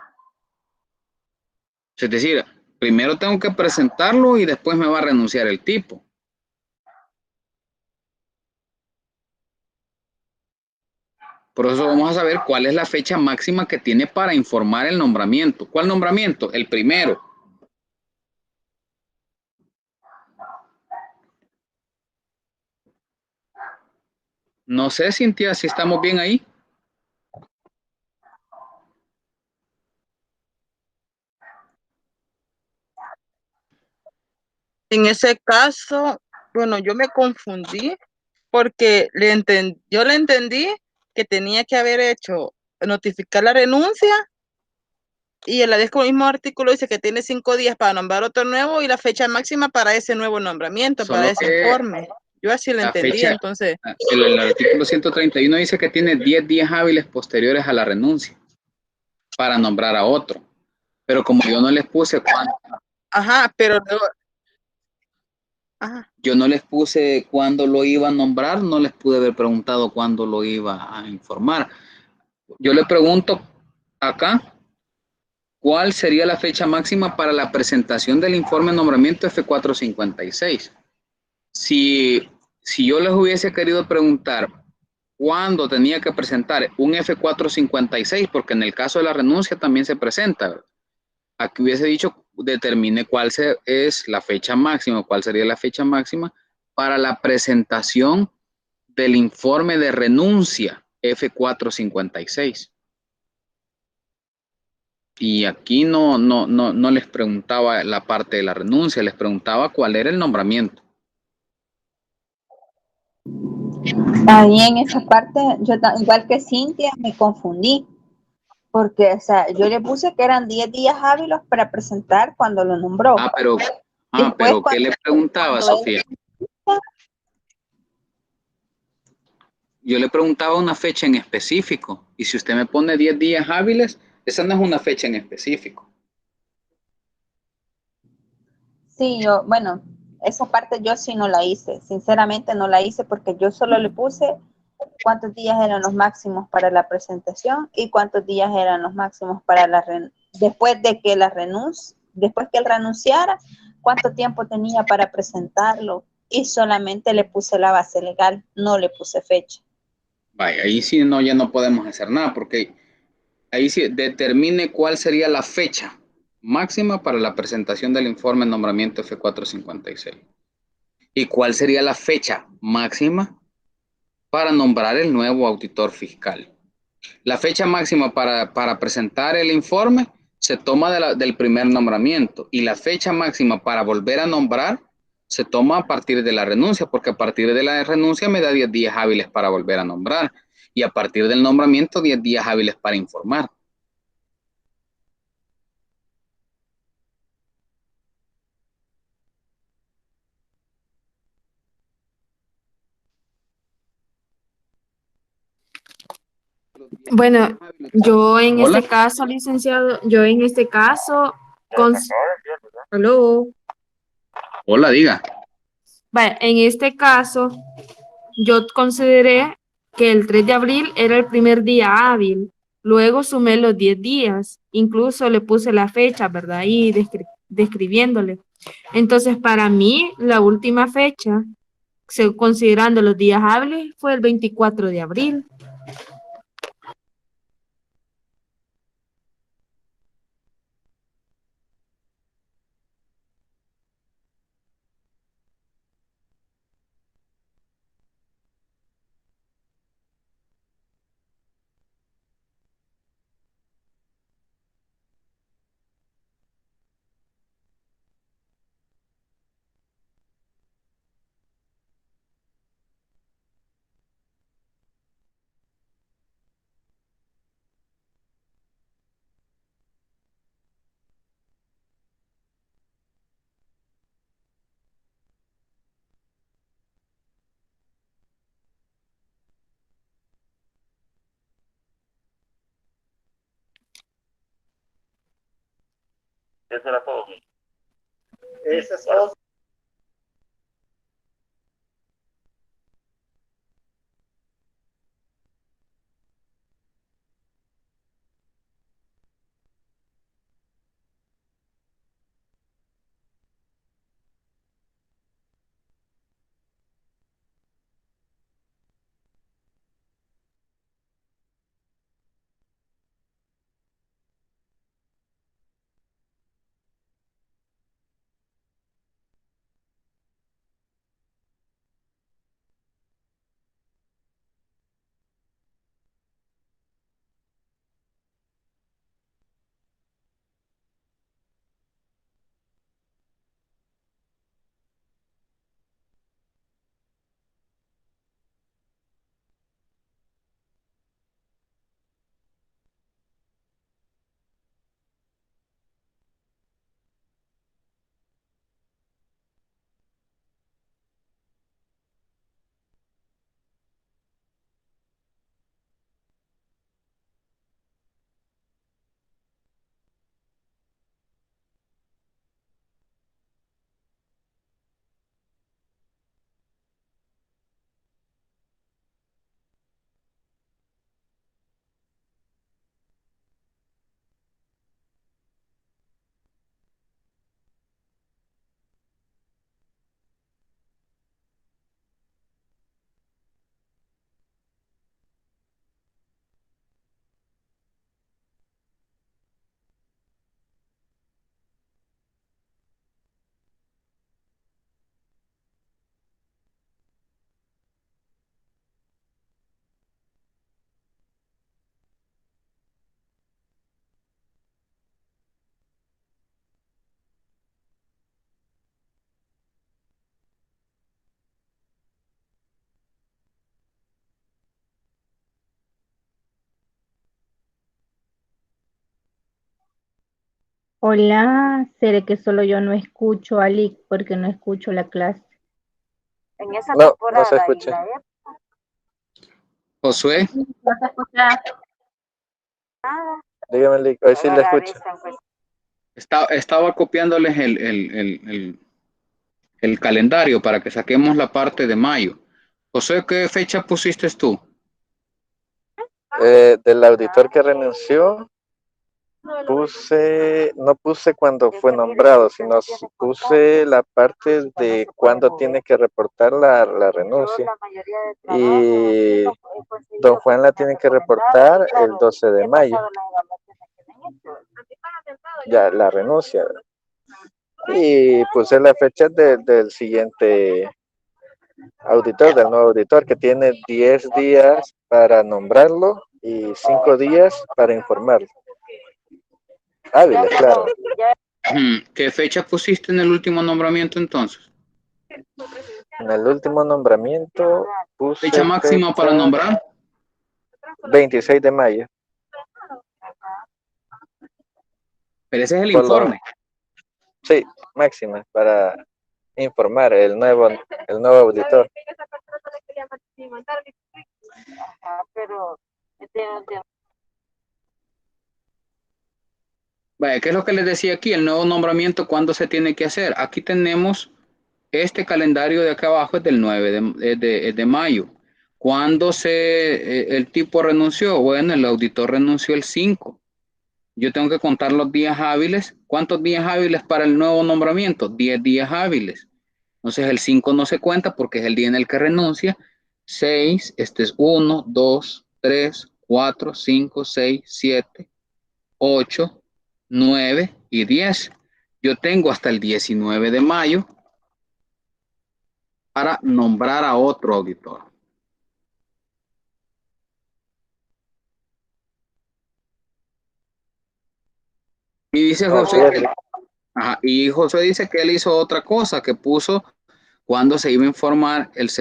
Es decir, primero tengo que presentarlo y después me va a renunciar el tipo. Por eso vamos a saber cuál es la fecha máxima que tiene para informar el nombramiento. ¿Cuál nombramiento? El primero. No sé, Cintia, si estamos bien ahí. En ese caso, bueno, yo me confundí porque yo le entendí que tenía que haber hecho notificar la renuncia y el mismo artículo dice que tiene 5 días para nombrar otro nuevo y la fecha máxima para ese nuevo nombramiento, Solo para ese informe. Yo así lo entendí, fecha, entonces. el artículo 131 dice que tiene 10 días hábiles posteriores a la renuncia para nombrar a otro. Pero como yo no les puse cuándo. Ajá, pero luego. Ajá. Yo no les puse cuándo lo iba a nombrar, no les pude haber preguntado cuándo lo iba a informar. Yo le pregunto acá, ¿cuál sería la fecha máxima para la presentación del informe de nombramiento F456? Si yo les hubiese querido preguntar cuándo tenía que presentar un F456, porque en el caso de la renuncia también se presenta, ¿verdad? Aquí hubiese dicho, determine cuál es la fecha máxima, cuál sería la fecha máxima para la presentación del informe de renuncia F456. Y aquí no les preguntaba la parte de la renuncia, les preguntaba cuál era el nombramiento. Ahí en esa parte, yo igual que Cintia, me confundí, porque, o sea, yo le puse que eran 10 días hábiles para presentar cuando lo nombró. Pero ¿qué le preguntaba, Sofía? Yo le preguntaba una fecha en específico, y si usted me pone 10 días hábiles, esa no es una fecha en específico. Sí, bueno, esa parte yo sí no la hice, sinceramente no la hice porque yo solo le puse cuántos días eran los máximos para la presentación y cuántos días eran los máximos para después de que después que él renunciara, cuánto tiempo tenía para presentarlo, y solamente le puse la base legal, no le puse fecha. Vaya, ahí sí ya no podemos hacer nada, porque ahí sí determine cuál sería la fecha máxima para la presentación del informe de nombramiento F456. ¿Y cuál sería la fecha máxima para nombrar el nuevo auditor fiscal? La fecha máxima para presentar el informe se toma del primer nombramiento, y la fecha máxima para volver a nombrar se toma a partir de la renuncia, porque a partir de la renuncia me da 10 días hábiles para volver a nombrar, y a partir del nombramiento 10 días hábiles para informar. Bueno, yo en este caso, licenciado, Aló. Hola, diga. Vale, en este caso, yo consideré que el 3 de abril era el primer día hábil. Luego sumé los 10 días. Incluso le puse la fecha, ¿verdad? Ahí describiéndole. Entonces, para mí, la última fecha, considerando los días hábiles, fue el 24 de abril. Eso era todo. Ese es todo. Hola, seré que solo yo no escucho a Lick porque no escucho la clase. En esa No, temporada no se y escucha. la época, Josué, No se escucha. Dígame, Lick, hoy sí ahora la escucho. revisan, pues. estaba copiándoles el calendario para que saquemos la parte de mayo. Josué, ¿qué fecha pusiste tú? Del auditor que renunció, no puse cuando fue nombrado, sino puse la parte de cuando tiene que reportar la renuncia. Y don Juan la tiene que reportar el 12 de mayo. Ya, la renuncia. Y puse la fecha del siguiente auditor, del nuevo auditor, que tiene 10 días para nombrarlo y 5 días para informarlo. Hábiles, claro. ¿Qué fecha pusiste en el último nombramiento entonces? En el último nombramiento puse ¿Fecha máxima para nombrar? 26 de mayo. Pero ese es el informe. Sí, máxima para informar el nuevo auditor. Pero Vaya, ¿qué es lo que les decía aquí? El nuevo nombramiento, ¿cuándo se tiene que hacer? Aquí tenemos este calendario de acá abajo, es del 9 de mayo. ¿Cuándo el tipo renunció? Bueno, el auditor renunció el 5. Yo tengo que contar los días hábiles. ¿Cuántos días hábiles para el nuevo nombramiento? 10 días hábiles. Entonces el 5 no se cuenta porque es el día en el que renuncia. 6, este es 1, 2, 3, 4, 5, 6, 7, 8, 9 y 10. Yo tengo hasta el 19 de mayo para nombrar a otro auditor. Y dice José, y José dice que él hizo otra cosa, que puso cuando se iba a informar el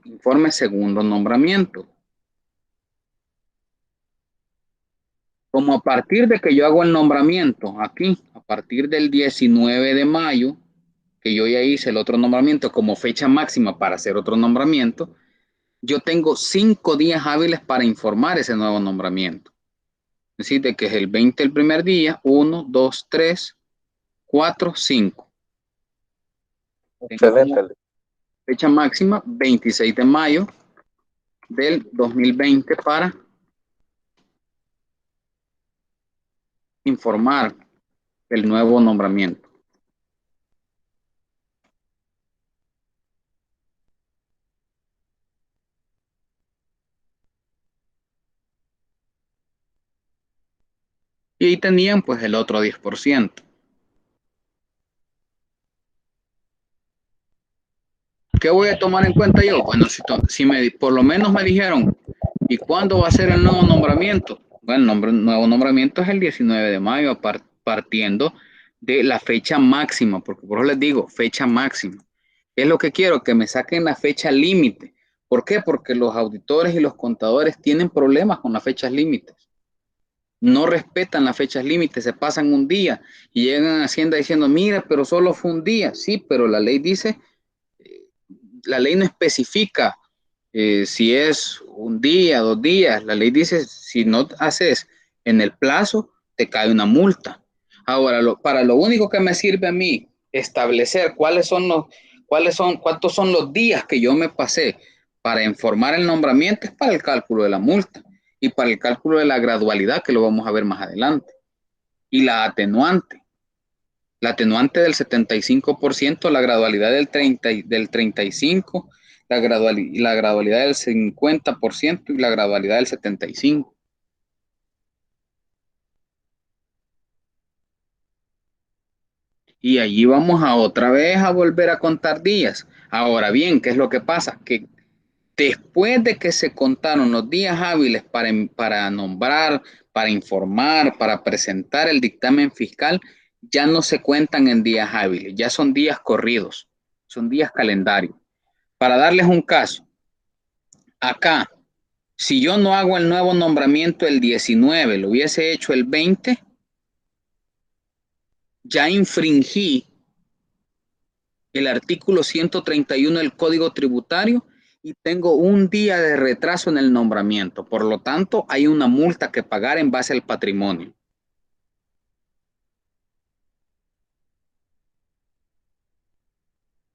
informe segundo nombramiento. Como a partir de que yo hago el nombramiento aquí, a partir del 19 de mayo, que yo ya hice el otro nombramiento como fecha máxima para hacer otro nombramiento, yo tengo 5 días hábiles para informar ese nuevo nombramiento. Es decir, de que es el 20 el primer día, 1, 2, 3, 4, 5. Tengo como Excelente. fecha máxima 26 de mayo del 2020 para informar el nuevo nombramiento. Y ahí tenían pues el otro 10%. ¿Qué voy a tomar en cuenta yo? Bueno, si por lo menos me dijeron, ¿y cuándo va a ser el nuevo nombramiento? Bueno, el nuevo nombramiento es el 19 de mayo, partiendo de la fecha máxima, porque por eso les digo, fecha máxima. Es lo que quiero, que me saquen la fecha límite. ¿Por qué? Porque los auditores y los contadores tienen problemas con las fechas límites. No respetan las fechas límites, se pasan un día y llegan a Hacienda diciendo, mira, pero solo fue un día. Sí, pero la ley dice, la ley no especifica si es un día, 2 días. La ley dice, si no haces en el plazo, te cae una multa. Ahora, para lo único que me sirve a mí establecer cuántos son los días que yo me pasé para informar el nombramiento es para el cálculo de la multa y para el cálculo de la gradualidad, que lo vamos a ver más adelante. Y la atenuante. La atenuante del 75%, la gradualidad del 35%, la gradualidad del 50% y la gradualidad del 75%. Y allí vamos a otra vez a volver a contar días. Ahora bien, ¿qué es lo que pasa? Que después de que se contaron los días hábiles para nombrar, para informar, para presentar el dictamen fiscal, ya no se cuentan en días hábiles, ya son días corridos, son días calendarios. Para darles un caso, acá, si yo no hago el nuevo nombramiento el 19, lo hubiese hecho el 20, ya infringí el artículo 131 del Código Tributario y tengo un día de retraso en el nombramiento. Por lo tanto, hay una multa que pagar en base al patrimonio.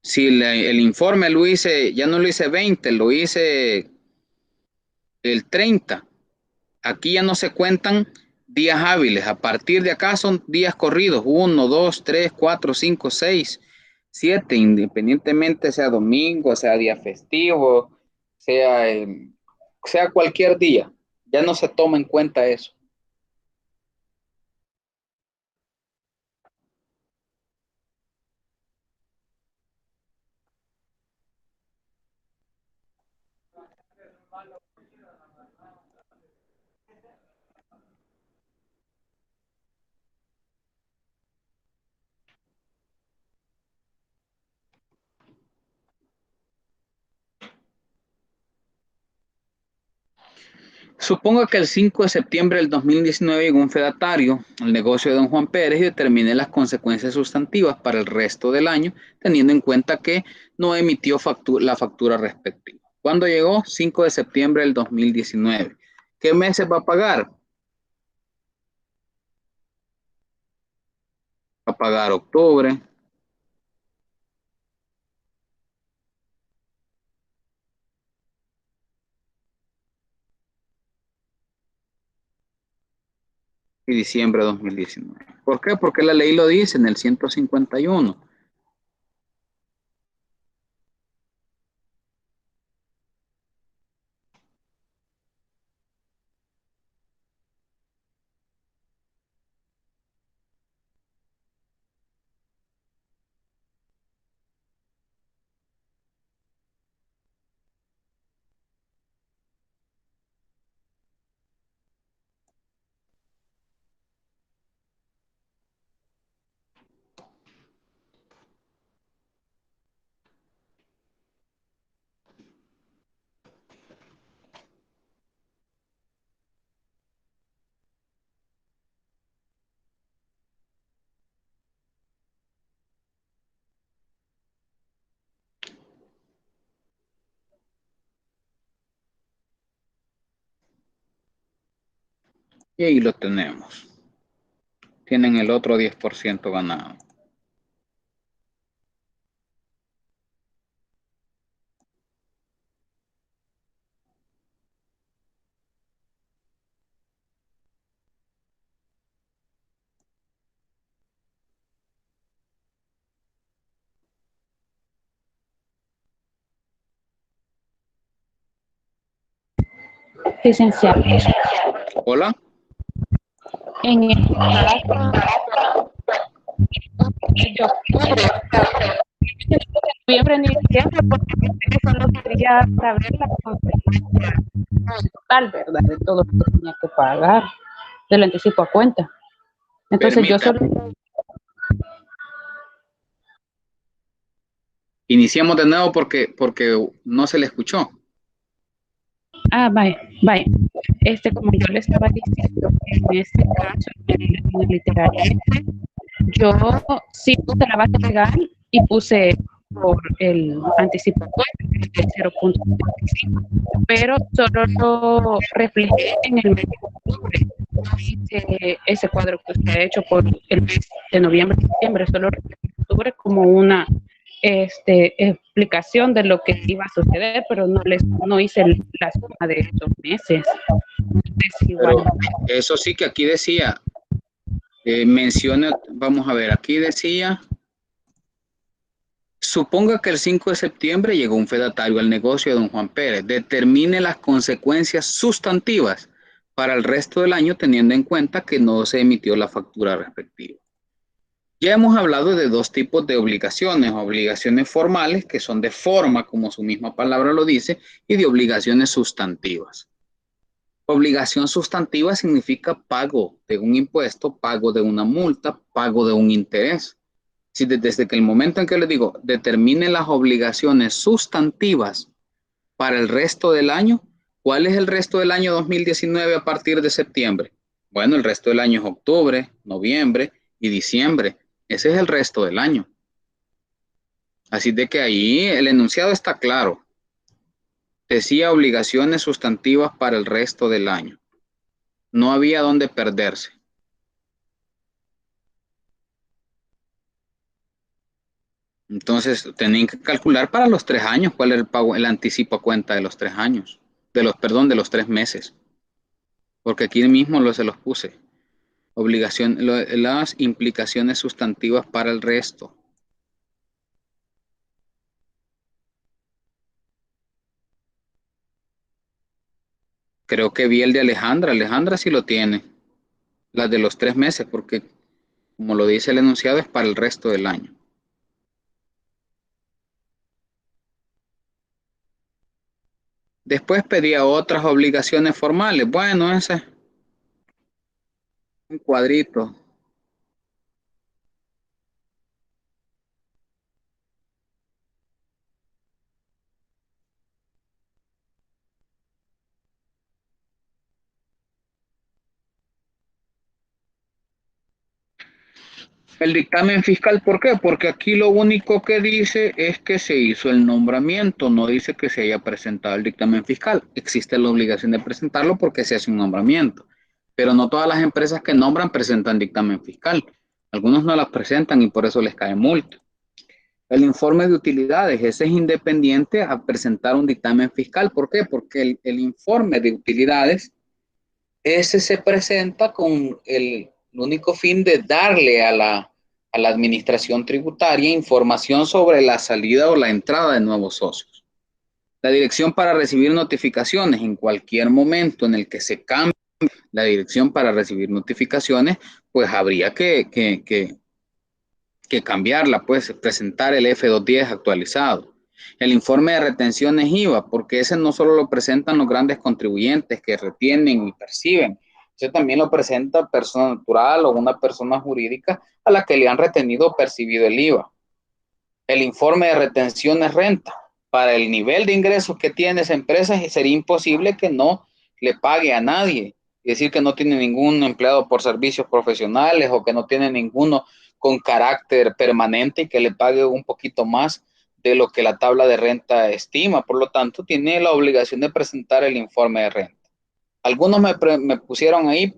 Si el informe lo hice, ya no lo hice 20, lo hice el 30, aquí ya no se cuentan días hábiles. A partir de acá son días corridos, 1, 2, 3, 4, 5, 6, 7, independientemente sea domingo, sea día festivo, sea, sea cualquier día. Ya no se toma en cuenta eso. Supongo que el 5 de septiembre del 2019 llegó un fedatario al negocio de don Juan Pérez y determine las consecuencias sustantivas para el resto del año, teniendo en cuenta que no emitió la factura respectiva. ¿Cuándo llegó? 5 de septiembre del 2019. ¿Qué meses va a pagar? Va a pagar octubre y diciembre de 2019. ¿Por qué? Porque la ley lo dice en el 151. Y ahí lo tenemos. Tienen el otro 10% ganado. Licenciado. Hola. En el caso, yo noviembre ni diciembre, porque eso no quería saber la consecuencia total, ¿verdad? De todo lo que tenía que pagar del anticipo a cuenta. Entonces yo solo... Iniciamos de nuevo porque no se le escuchó. Vaya. Como yo le estaba diciendo, en este caso, en el literario, yo sí puse la base legal y puse por el anticipo de 0.25, pero solo lo reflejé en el mes de octubre. No hice ese cuadro que usted ha hecho por el mes de noviembre y diciembre, solo reflejé en octubre como una explicación de lo que iba a suceder, pero no hice la suma de estos meses. Pero eso sí que aquí decía, menciona, vamos a ver, aquí decía, suponga que el 5 de septiembre llegó un fedatario al negocio de don Juan Pérez, determine las consecuencias sustantivas para el resto del año teniendo en cuenta que no se emitió la factura respectiva. Ya hemos hablado de dos tipos de obligaciones formales que son de forma, como su misma palabra lo dice, y de obligaciones sustantivas. Obligación sustantiva significa pago de un impuesto, pago de una multa, pago de un interés. Si desde que el momento en que le digo determine las obligaciones sustantivas para el resto del año, ¿cuál es el resto del año 2019 a partir de septiembre? Bueno, el resto del año es octubre, noviembre y diciembre. Ese es el resto del año. Así de que ahí el enunciado está claro. Decía obligaciones sustantivas para el resto del año. No había dónde perderse. Entonces, tenían que calcular para los 3 años cuál era el pago, el anticipo a cuenta de los 3 años. De los 3 meses. Porque aquí mismo se los puse. Las implicaciones sustantivas para el resto. Creo que vi el de Alejandra. Alejandra sí lo tiene. Las de los 3 meses, porque como lo dice el enunciado, es para el resto del año. Después pedía otras obligaciones formales. Bueno, ese es un cuadrito. El dictamen fiscal, ¿por qué? Porque aquí lo único que dice es que se hizo el nombramiento, no dice que se haya presentado el dictamen fiscal. Existe la obligación de presentarlo porque se hace un nombramiento, pero no todas las empresas que nombran presentan dictamen fiscal. Algunos no las presentan y por eso les cae multa. El informe de utilidades, ese es independiente a presentar un dictamen fiscal. ¿Por qué? Porque el informe de utilidades, ese se presenta con el único fin de darle a la administración tributaria información sobre la salida o la entrada de nuevos socios. La dirección para recibir notificaciones en cualquier momento en el que se cambie la dirección para recibir notificaciones, pues habría que cambiarla, pues presentar el F210 actualizado. El informe de retenciones IVA, porque ese no solo lo presentan los grandes contribuyentes que retienen y perciben, ese también lo presenta persona natural o una persona jurídica a la que le han retenido o percibido el IVA. El informe de retenciones renta, para el nivel de ingresos que tiene esa empresa sería imposible que no le pague a nadie, es decir, que no tiene ningún empleado por servicios profesionales o que no tiene ninguno con carácter permanente y que le pague un poquito más de lo que la tabla de renta estima. Por lo tanto, tiene la obligación de presentar el informe de renta. Algunos me pusieron ahí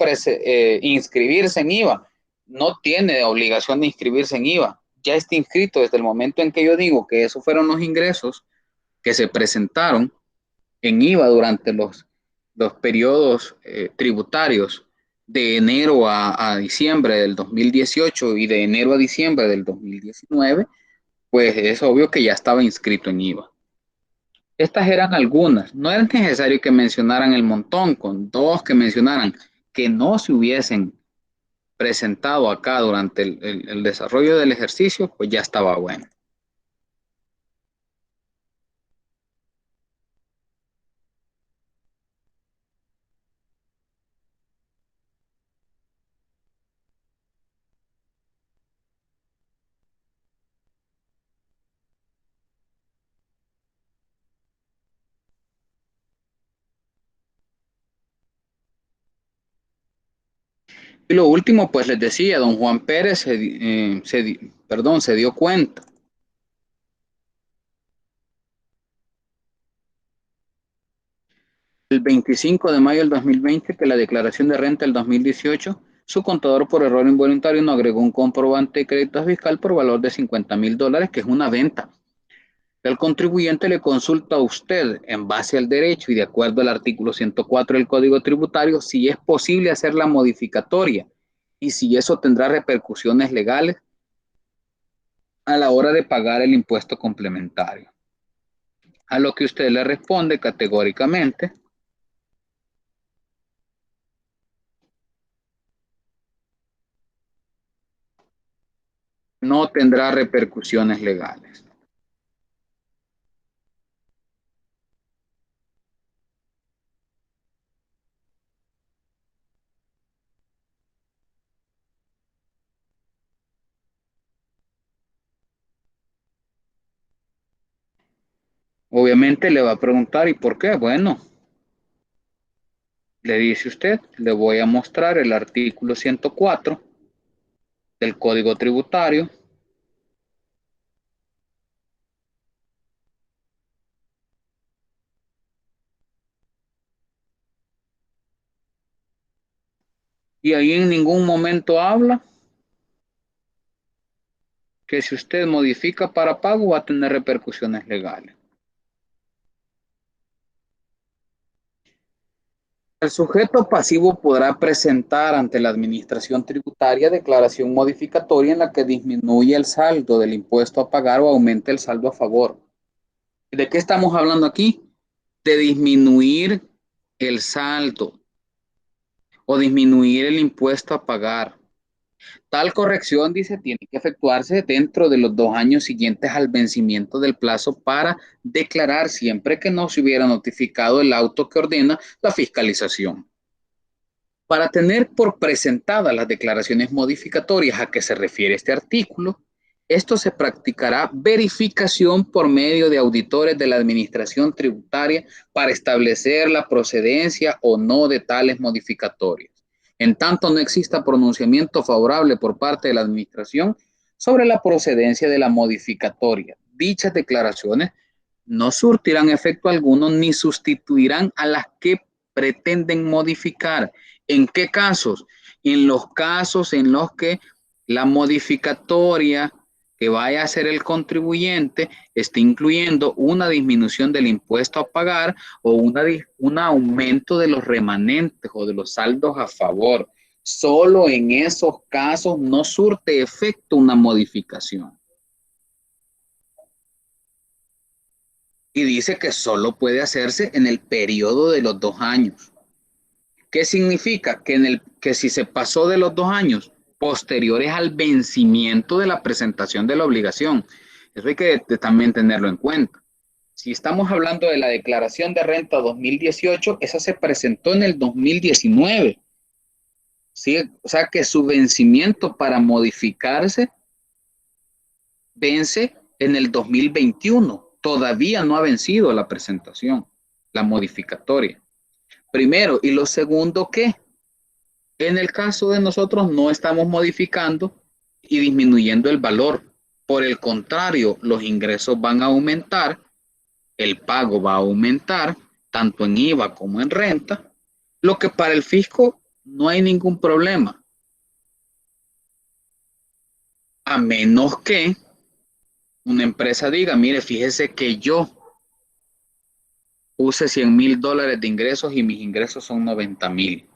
inscribirse en IVA. No tiene obligación de inscribirse en IVA. Ya está inscrito desde el momento en que yo digo que esos fueron los ingresos que se presentaron en IVA durante los periodos tributarios de enero a diciembre del 2018 y de enero a diciembre del 2019, pues es obvio que ya estaba inscrito en IVA. Estas eran algunas. No era necesario que mencionaran el montón, con dos que mencionaran que no se hubiesen presentado acá durante el desarrollo del ejercicio, pues ya estaba bueno. Y lo último, pues les decía, don Juan Pérez se dio cuenta el 25 de mayo del 2020 que la declaración de renta del 2018, su contador por error involuntario no agregó un comprobante de crédito fiscal por valor de $50,000, que es una venta. El contribuyente le consulta a usted, en base al derecho y de acuerdo al artículo 104 del Código Tributario, si es posible hacer la modificatoria y si eso tendrá repercusiones legales a la hora de pagar el impuesto complementario. A lo que usted le responde categóricamente: no tendrá repercusiones legales. Obviamente le va a preguntar, ¿y por qué? Bueno, le dice usted, le voy a mostrar el artículo 104 del Código Tributario. Y ahí en ningún momento habla que si usted modifica para pago va a tener repercusiones legales. El sujeto pasivo podrá presentar ante la administración tributaria declaración modificatoria en la que disminuye el saldo del impuesto a pagar o aumente el saldo a favor. ¿De qué estamos hablando aquí? De disminuir el saldo o disminuir el impuesto a pagar. Tal corrección, dice, tiene que efectuarse dentro de los 2 años siguientes al vencimiento del plazo para declarar, siempre que no se hubiera notificado el auto que ordena la fiscalización. Para tener por presentadas las declaraciones modificatorias a que se refiere este artículo, esto se practicará verificación por medio de auditores de la administración tributaria para establecer la procedencia o no de tales modificatorias. En tanto no exista pronunciamiento favorable por parte de la administración sobre la procedencia de la modificatoria, dichas declaraciones no surtirán efecto alguno ni sustituirán a las que pretenden modificar. ¿En qué casos? En los casos en los que la modificatoria que vaya a hacer el contribuyente esté incluyendo una disminución del impuesto a pagar o un aumento de los remanentes o de los saldos a favor. Solo en esos casos no surte efecto una modificación. Y dice que solo puede hacerse en el periodo de los 2 años. ¿Qué significa? Que si se pasó de los 2 años posteriores al vencimiento de la presentación de la obligación, eso hay que también tenerlo en cuenta. Si estamos hablando de la declaración de renta 2018, esa se presentó en el 2019. ¿Sí? O sea que su vencimiento para modificarse vence en el 2021. Todavía no ha vencido la presentación, la modificatoria. Primero, y lo segundo, ¿qué? En el caso de nosotros no estamos modificando y disminuyendo el valor. Por el contrario, los ingresos van a aumentar, el pago va a aumentar, tanto en IVA como en renta, Lo que para el fisco no hay ningún problema. A menos que una empresa diga, mire, fíjese que yo puse $100,000 de ingresos y mis ingresos son 90,000.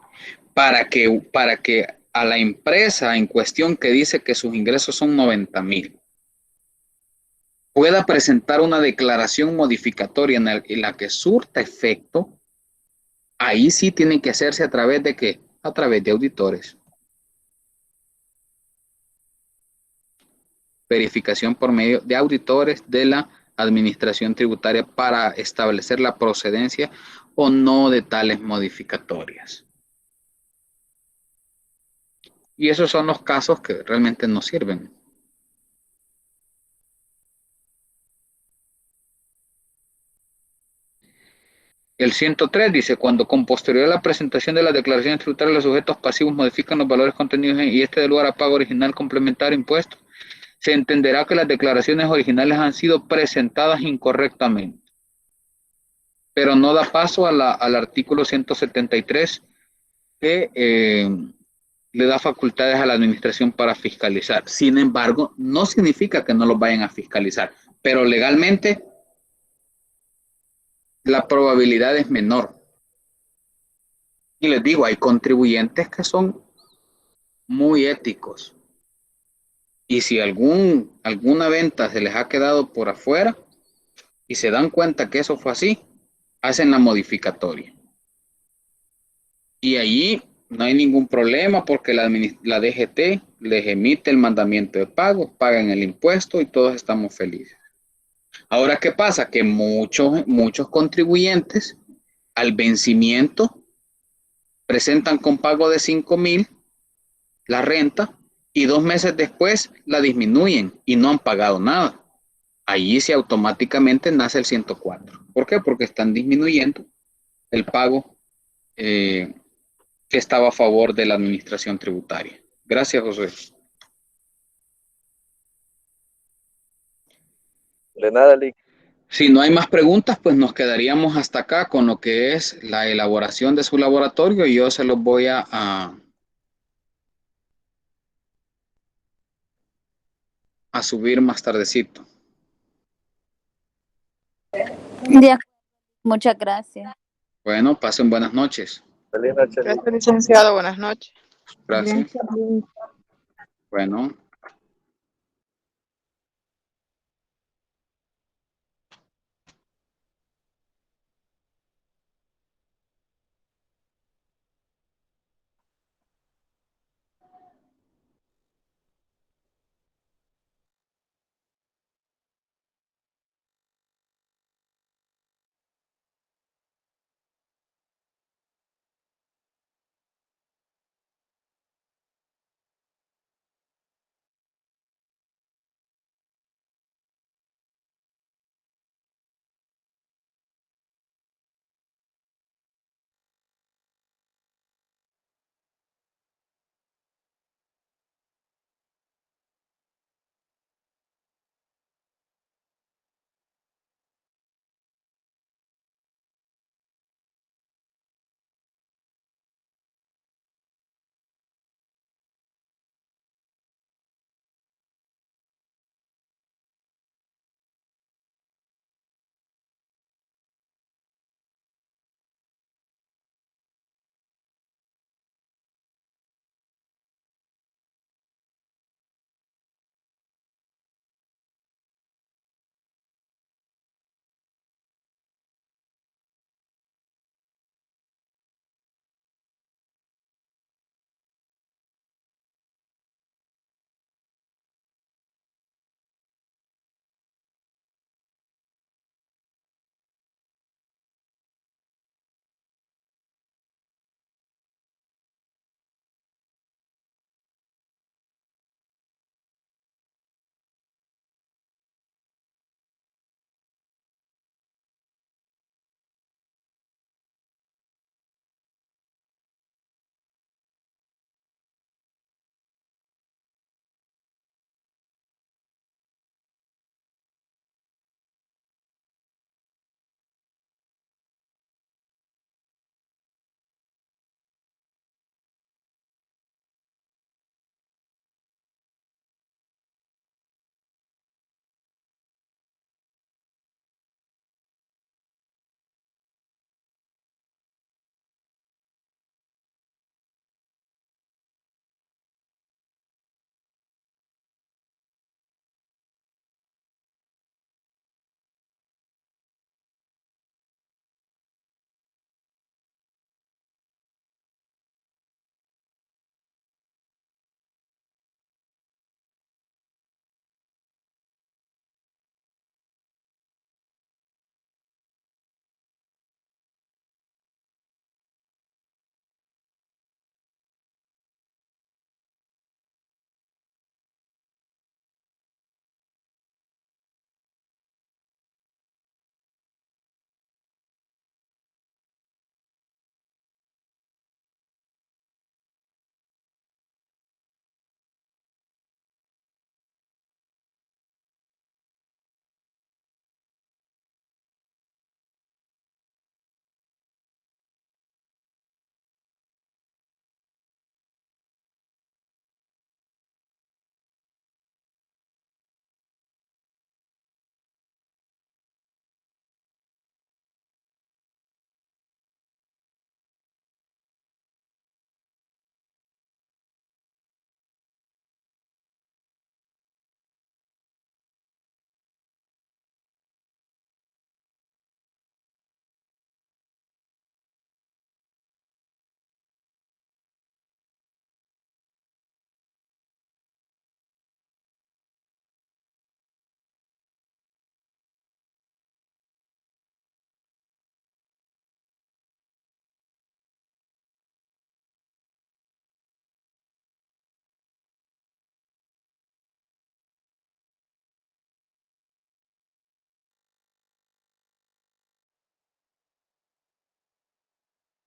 Para que a la empresa en cuestión que dice que sus ingresos son 90,000 pueda presentar una declaración modificatoria en la que surta efecto, ahí sí tiene que hacerse a través de ¿qué? A través de auditores. Verificación por medio de auditores de la administración tributaria para establecer la procedencia o no de tales modificatorias. Y esos son los casos que realmente no sirven. El 103 dice, cuando con posterior a la presentación de las declaraciones tributarias los sujetos pasivos modifican los valores contenidos y este de lugar a pago original complementario impuesto, se entenderá que las declaraciones originales han sido presentadas incorrectamente. Pero no da paso al artículo 173 que le da facultades a la administración para fiscalizar. Sin embargo, no significa que no los vayan a fiscalizar, pero legalmente la probabilidad es menor. Y les digo, hay contribuyentes que son muy éticos. Y si alguna venta se les ha quedado por afuera y se dan cuenta que eso fue así, hacen la modificatoria. Y allí no hay ningún problema porque la DGT les emite el mandamiento de pago, pagan el impuesto y todos estamos felices. Ahora, ¿qué pasa? Que muchos contribuyentes al vencimiento presentan con pago de 5,000 la renta y 2 meses después la disminuyen y no han pagado nada. Allí sí automáticamente nace el 104. ¿Por qué? Porque están disminuyendo el pago que estaba a favor de la administración tributaria. Gracias, José. De nada, Lick. Si no hay más preguntas, pues nos quedaríamos hasta acá con lo que es la elaboración de su laboratorio y yo se los voy a subir más tardecito. Muchas gracias. Bueno, pasen buenas noches. Feliz noche, Lick. Gracias, licenciado. Buenas noches. Gracias. Bueno.